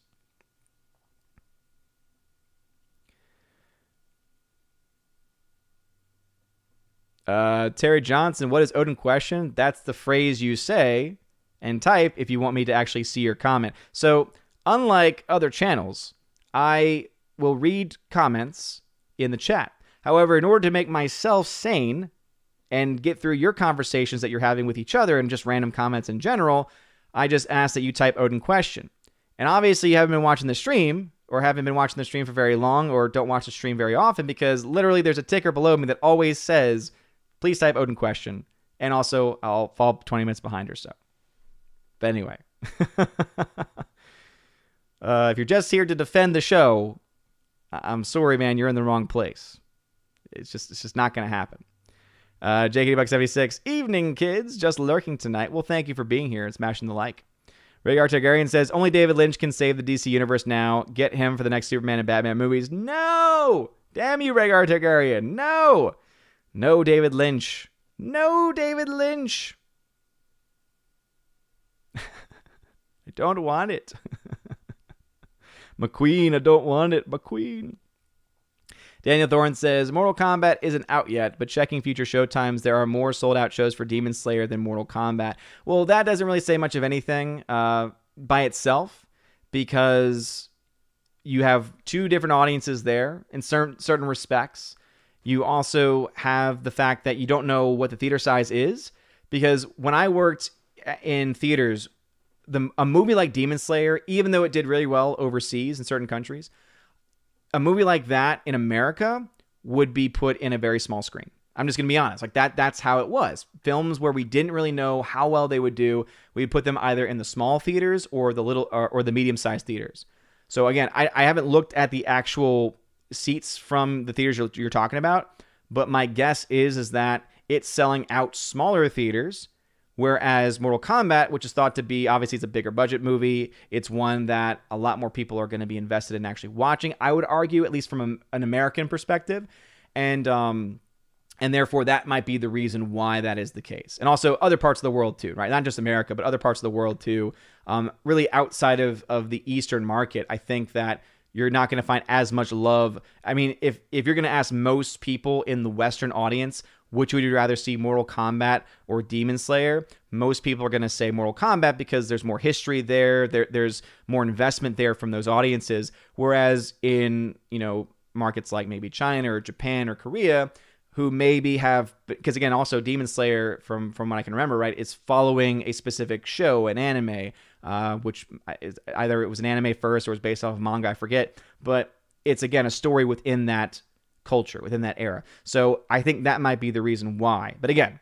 Terry Johnson, what is Odin question? That's the phrase you say and type if you want me to actually see your comment. So unlike other channels, I will read comments in the chat. However, in order to make myself sane and get through your conversations that you're having with each other and just random comments in general, I just ask that you type Odin question. And obviously you haven't been watching the stream or haven't been watching the stream for very long or don't watch the stream very often because literally there's a ticker below me that always says, please type Odin question. And also I'll fall 20 minutes behind or so. But anyway, if you're just here to defend the show, I'm sorry, man, you're in the wrong place. It's just not going to happen. JKD76, evening kids, just lurking tonight. Well, thank you for being here and smashing the like. Rhaegar Targaryen says, only David Lynch can save the DC universe now. Get him for the next Superman and Batman movies. No! Damn you, Rhaegar Targaryen. No! No David Lynch. No David Lynch. I don't want it. McQueen, I don't want it. McQueen. Daniel Thorne says, Mortal Kombat isn't out yet, but checking future showtimes, there are more sold-out shows for Demon Slayer than Mortal Kombat. Well, that doesn't really say much of anything by itself, because you have two different audiences there in certain respects. You also have the fact that you don't know what the theater size is, because when I worked in theaters, a movie like Demon Slayer, even though it did really well overseas in certain countries, a movie like that in America would be put in a very small screen. I'm just going to be honest. Like that's how it was. Films where we didn't really know how well they would do, we'd put them either in the small theaters or the little or the medium-sized theaters. So again, I haven't looked at the actual seats from the theaters you're talking about, but my guess is that it's selling out smaller theaters. Whereas Mortal Kombat, which is thought to be, obviously it's a bigger budget movie, it's one that a lot more people are going to be invested in actually watching, I would argue, at least from an American perspective. And therefore that might be the reason why that is the case. And also other parts of the world too, right? Not just America, but other parts of the world too. Really outside of the Eastern market, I think that you're not going to find as much love. I mean, if you're going to ask most people in the Western audience, which would you rather see, Mortal Kombat or Demon Slayer? Most people are going to say Mortal Kombat because there's more history there. There's more investment there from those audiences. Whereas in, markets like maybe China or Japan or Korea, who maybe have, because again, also Demon Slayer, from what I can remember, right, it's following a specific show, an anime, which is either it was an anime first or was based off of manga, I forget. But it's, again, a story within that culture, within that era. So I think that might be the reason why. But again,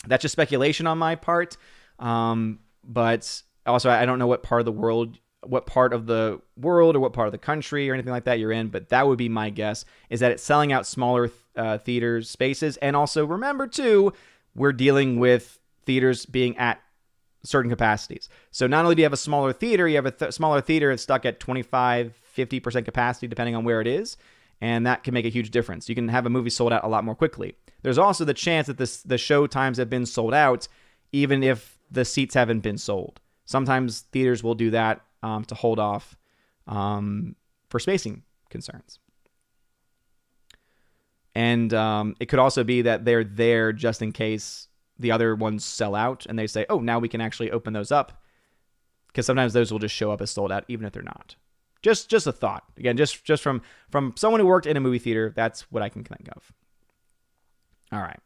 that's just speculation on my part. But also, I don't know what part of the world or what part of the country or anything like that you're in. But that would be my guess, is that it's selling out smaller theaters spaces. And also remember too, we're dealing with theaters being at certain capacities. So not only do you have a smaller theater, you have a smaller theater that's stuck at 25-50% capacity, depending on where it is. And that can make a huge difference. You can have a movie sold out a lot more quickly. There's also the chance that the show times have been sold out, even if the seats haven't been sold. Sometimes theaters will do that to hold off for spacing concerns. And it could also be that they're there just in case the other ones sell out, and they say, oh, now we can actually open those up. because sometimes those will just show up as sold out, even if they're not. Just a thought. Again, just from someone who worked in a movie theater, that's what I can think of. All right.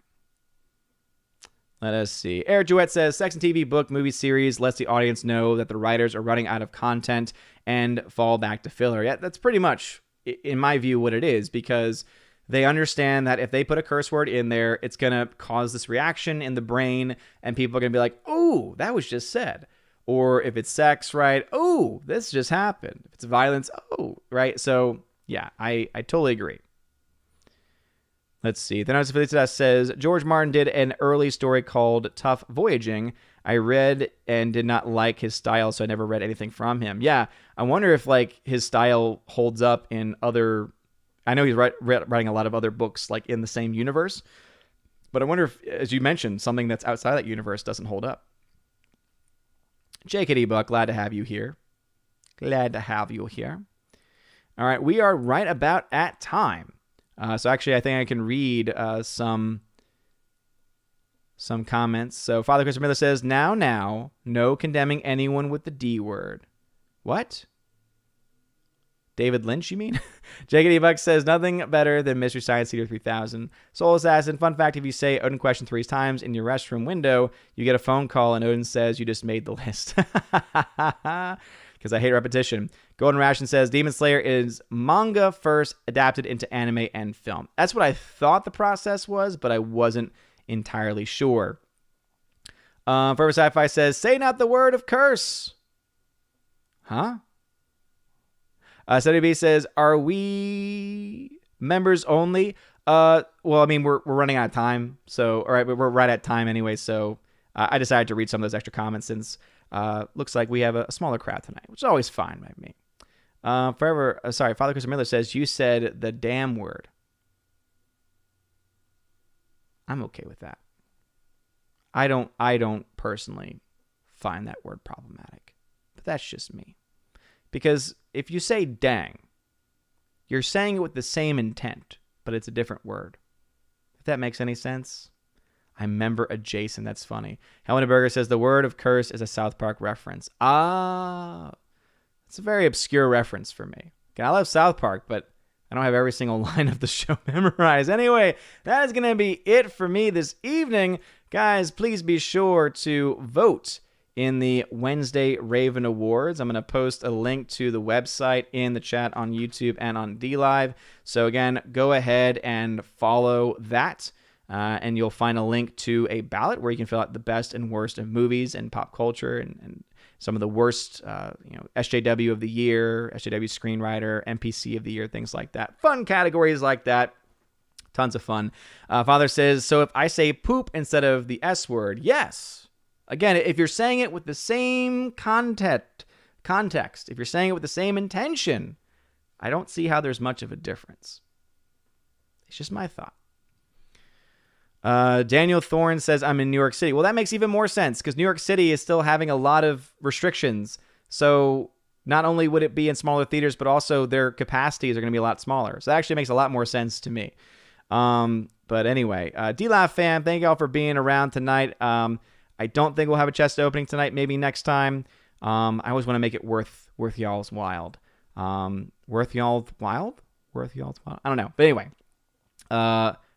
Let us see. Eric Jouet says, Sex and TV book movie series lets the audience know that the writers are running out of content and fall back to filler. Yeah, that's pretty much, in my view, what it is, because they understand that if they put a curse word in there, it's going to cause this reaction in the brain, and people are going to be like, oh, that was just said. Or if it's sex, right? Oh, this just happened. If it's violence, oh, right? So, yeah, I totally agree. Let's see. The Notice Felicitas says, George Martin did an early story called Tough Voyaging. I read and did not like his style, so I never read anything from him. Yeah, I wonder if like his style holds up in other... I know he's writing a lot of other books like in the same universe, but I wonder if, as you mentioned, something that's outside that universe doesn't hold up. J.K.D. Buck, glad to have you here. Glad to have you here. All right, we are right about at time. So actually, I think I can read some comments. So Father Christopher Miller says, now, no condemning anyone with the D word. What? David Lynch, you mean? J.K.D. Buck says, nothing better than Mystery Science Theater 3000. Soul Assassin, fun fact, if you say Odin question 3 times in your restroom window, you get a phone call and Odin says you just made the list. Because I hate repetition. Golden Ration says, Demon Slayer is manga first adapted into anime and film. That's what I thought the process was, but I wasn't entirely sure. Forever Sci-Fi says, say not the word of curse. Huh? WB says, are we members only? Well, I mean, we're running out of time. So, all right, we're right at time anyway. So I decided to read some of those extra comments since looks like we have a smaller crowd tonight, which is always fine by me. Father Christopher Miller says, you said the damn word. I'm okay with that. I don't personally find that word problematic, but that's just me. Because if you say dang, you're saying it with the same intent, but it's a different word. If that makes any sense. I remember adjacent. That's funny. Helena Berger says the word of curse is a South Park reference. It's a very obscure reference for me. I love South Park, but I don't have every single line of the show memorized. Anyway, that is going to be it for me this evening. Guys, please be sure to vote in the Wednesday Raven Awards. I'm going to post a link to the website in the chat on YouTube and on DLive. So again, go ahead and follow that. And you'll find a link to a ballot where you can fill out the best and worst of movies and pop culture and some of the worst, SJW of the year, SJW screenwriter, NPC of the year, things like that. Fun categories like that. Tons of fun. Father says, so if I say poop instead of the S word, yes. Again, if you're saying it with the same context, if you're saying it with the same intention, I don't see how there's much of a difference. It's just my thought. Daniel Thorne says, I'm in New York City. Well, that makes even more sense because New York City is still having a lot of restrictions. So not only would it be in smaller theaters, but also their capacities are going to be a lot smaller. So that actually makes a lot more sense to me. But anyway, DLav fam, thank y'all for being around tonight. I don't think we'll have a chest opening tonight. Maybe next time. I always want to make it worth y'all's wild. Worth y'all's wild? I don't know. But anyway,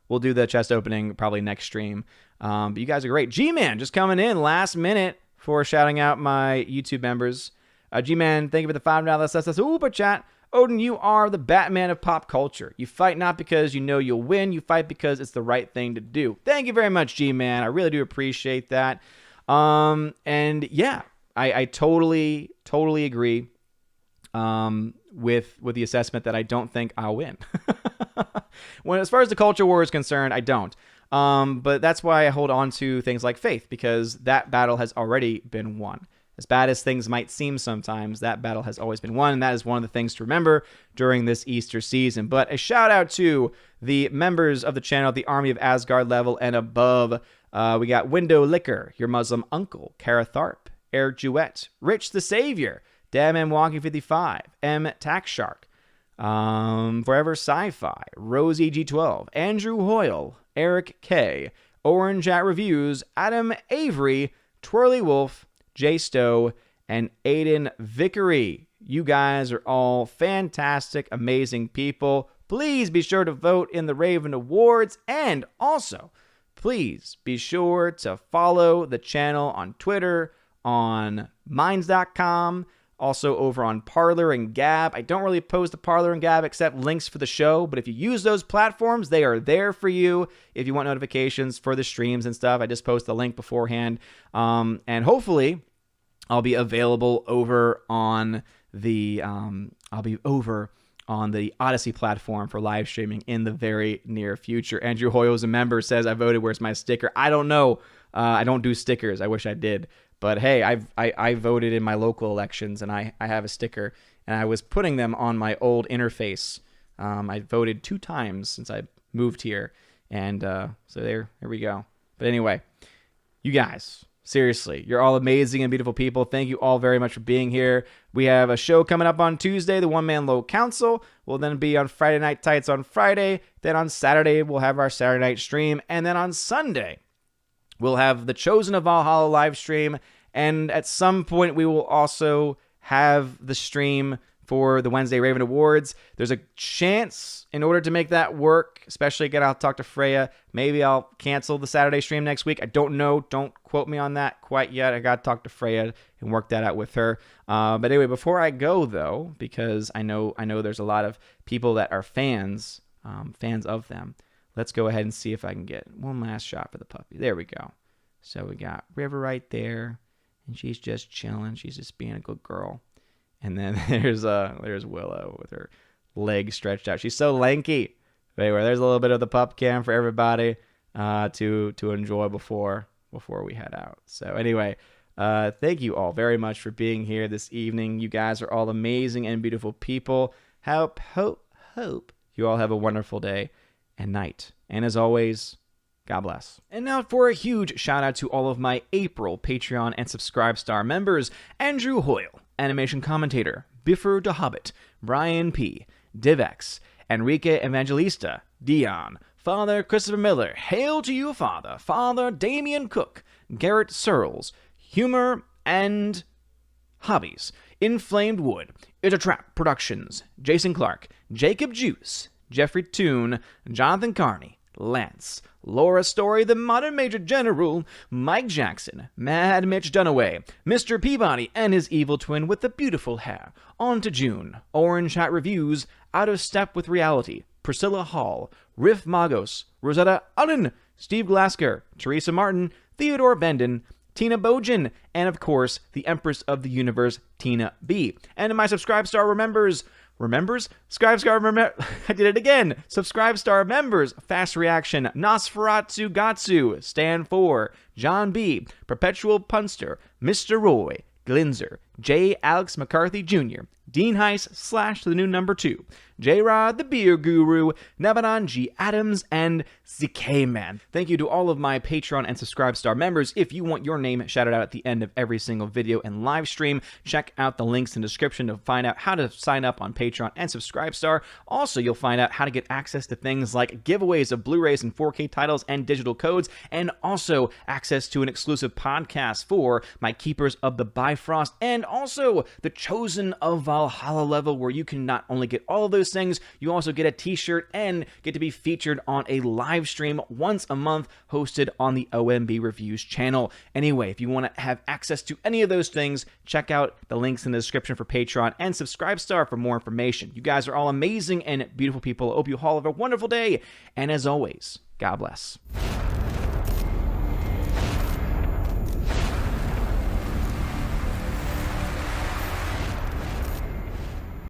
we'll do the chest opening probably next stream. But you guys are great. G-Man just coming in last minute for shouting out my YouTube members. G-Man, thank you for the $5. That's super chat. Odin, you are the Batman of pop culture. You fight not because you know you'll win. You fight because it's the right thing to do. Thank you very much, G-Man. I really do appreciate that. And yeah, I totally agree with the assessment that I don't think I'll win. When as far as the culture war is concerned, I don't. But that's why I hold on to things like faith, because that battle has already been won. As bad as things might seem sometimes, that battle has always been won, and that is one of the things to remember during this Easter season. But a shout out to the members of the channel, the Army of Asgard level and above. We got Window Liquor, Your Muslim Uncle, Kara Tharp, Eric Jouet, Rich the Savior, Damn Walking 55, M Tax Shark, Forever Sci-Fi, Rosie G12, Andrew Hoyle, Eric K, Orange at Reviews, Adam Avery, Twirly Wolf, Jay Stowe, and Aiden Vickery. You guys are all fantastic, amazing people. Please be sure to vote in the Raven Awards, and also please be sure to follow the channel on Twitter, on Minds.com, also over on Parler and Gab. I don't really post to Parler and Gab except links for the show, but if you use those platforms, they are there for you if you want notifications for the streams and stuff. I just post a link beforehand, and hopefully I'll be available over on the Odyssey platform for live streaming in the very near future. Andrew Hoyle's a member, says, I voted, where's my sticker? I don't know. I don't do stickers. I wish I did. But hey, I voted in my local elections, and I have a sticker, and I was putting them on my old interface. I voted 2 times since I moved here, and so here we go. But anyway, you guys, seriously, you're all amazing and beautiful people. Thank you all very much for being here. We have a show coming up on Tuesday, the One Man Low Council. We'll then be on Friday Night Tights on Friday. Then on Saturday, we'll have our Saturday night stream. And then on Sunday, we'll have the Chosen of Valhalla live stream. And at some point, we will also have the stream for the Wednesday Raven Awards. There's a chance, in order to make that work, especially again, I'll talk to Freya. Maybe I'll cancel the Saturday stream next week. I don't know. Don't quote me on that quite yet. I got to talk to Freya and work that out with her. But anyway, before I go, though, because I know there's a lot of people that are fans of them, let's go ahead and see if I can get one last shot for the puppy. There we go. So we got River right there, and she's just chilling. She's just being a good girl. And then there's Willow with her legs stretched out. She's so lanky. But anyway, there's a little bit of the pup cam for everybody to enjoy before we head out. So anyway, thank you all very much for being here this evening. You guys are all amazing and beautiful people. Hope you all have a wonderful day and night. And as always, God bless. And now for a huge shout out to all of my April Patreon and Subscribe Star members: Andrew Hoyle, Animation Commentator, Biffer the Hobbit, Brian P., Divex, Enrique Evangelista, Dion, Father Christopher Miller, Hail to you, Father, Father Damian Cook, Garrett Searles, Humor and Hobbies, Inflamed Wood, It's a Trap Productions, Jason Clark, Jacob Juice, Jeffrey Toone, Jonathan Carney, Lance, Laura Story, the Modern Major General, Mike Jackson, Mad Mitch Dunaway, Mr. Peabody and his evil twin with the beautiful hair, On to June, Orange Hat Reviews, Out of Step with Reality, Priscilla Hall, Riff Magos, Rosetta Allen, Steve Glasker, Teresa Martin, Theodore Bendon, Tina Bojan, and of course, the Empress of the Universe, Tina B. And my Subscribe Star remembers, Subscribe Star I did it again. Subscribe Star members: Fast Reaction, Nosferatu Gatsu, Stan 4, John B, Perpetual Punster, Mr. Roy, Glinzer, J. Alex McCarthy Jr., Dean Heiss / the new number 2, J-Rod the Beer Guru, Nebanon G. Adams, and ZK-Man. Thank you to all of my Patreon and Subscribe Star members. If you want your name shouted out at the end of every single video and live stream, check out the links in the description to find out how to sign up on Patreon and Subscribe Star. Also, you'll find out how to get access to things like giveaways of Blu-rays and 4K titles and digital codes, and also access to an exclusive podcast for my Keepers of the Bifrost, and also the Chosen of Valhalla level, where you can not only get all of those things, you also get a t-shirt and get to be featured on a live stream once a month hosted on the OMB Reviews channel. Anyway, if you want to have access to any of those things, check out the links in the description for Patreon and Subscribe Star for more information. You guys are all amazing and beautiful people. I hope you all have a wonderful day, and as always, God bless.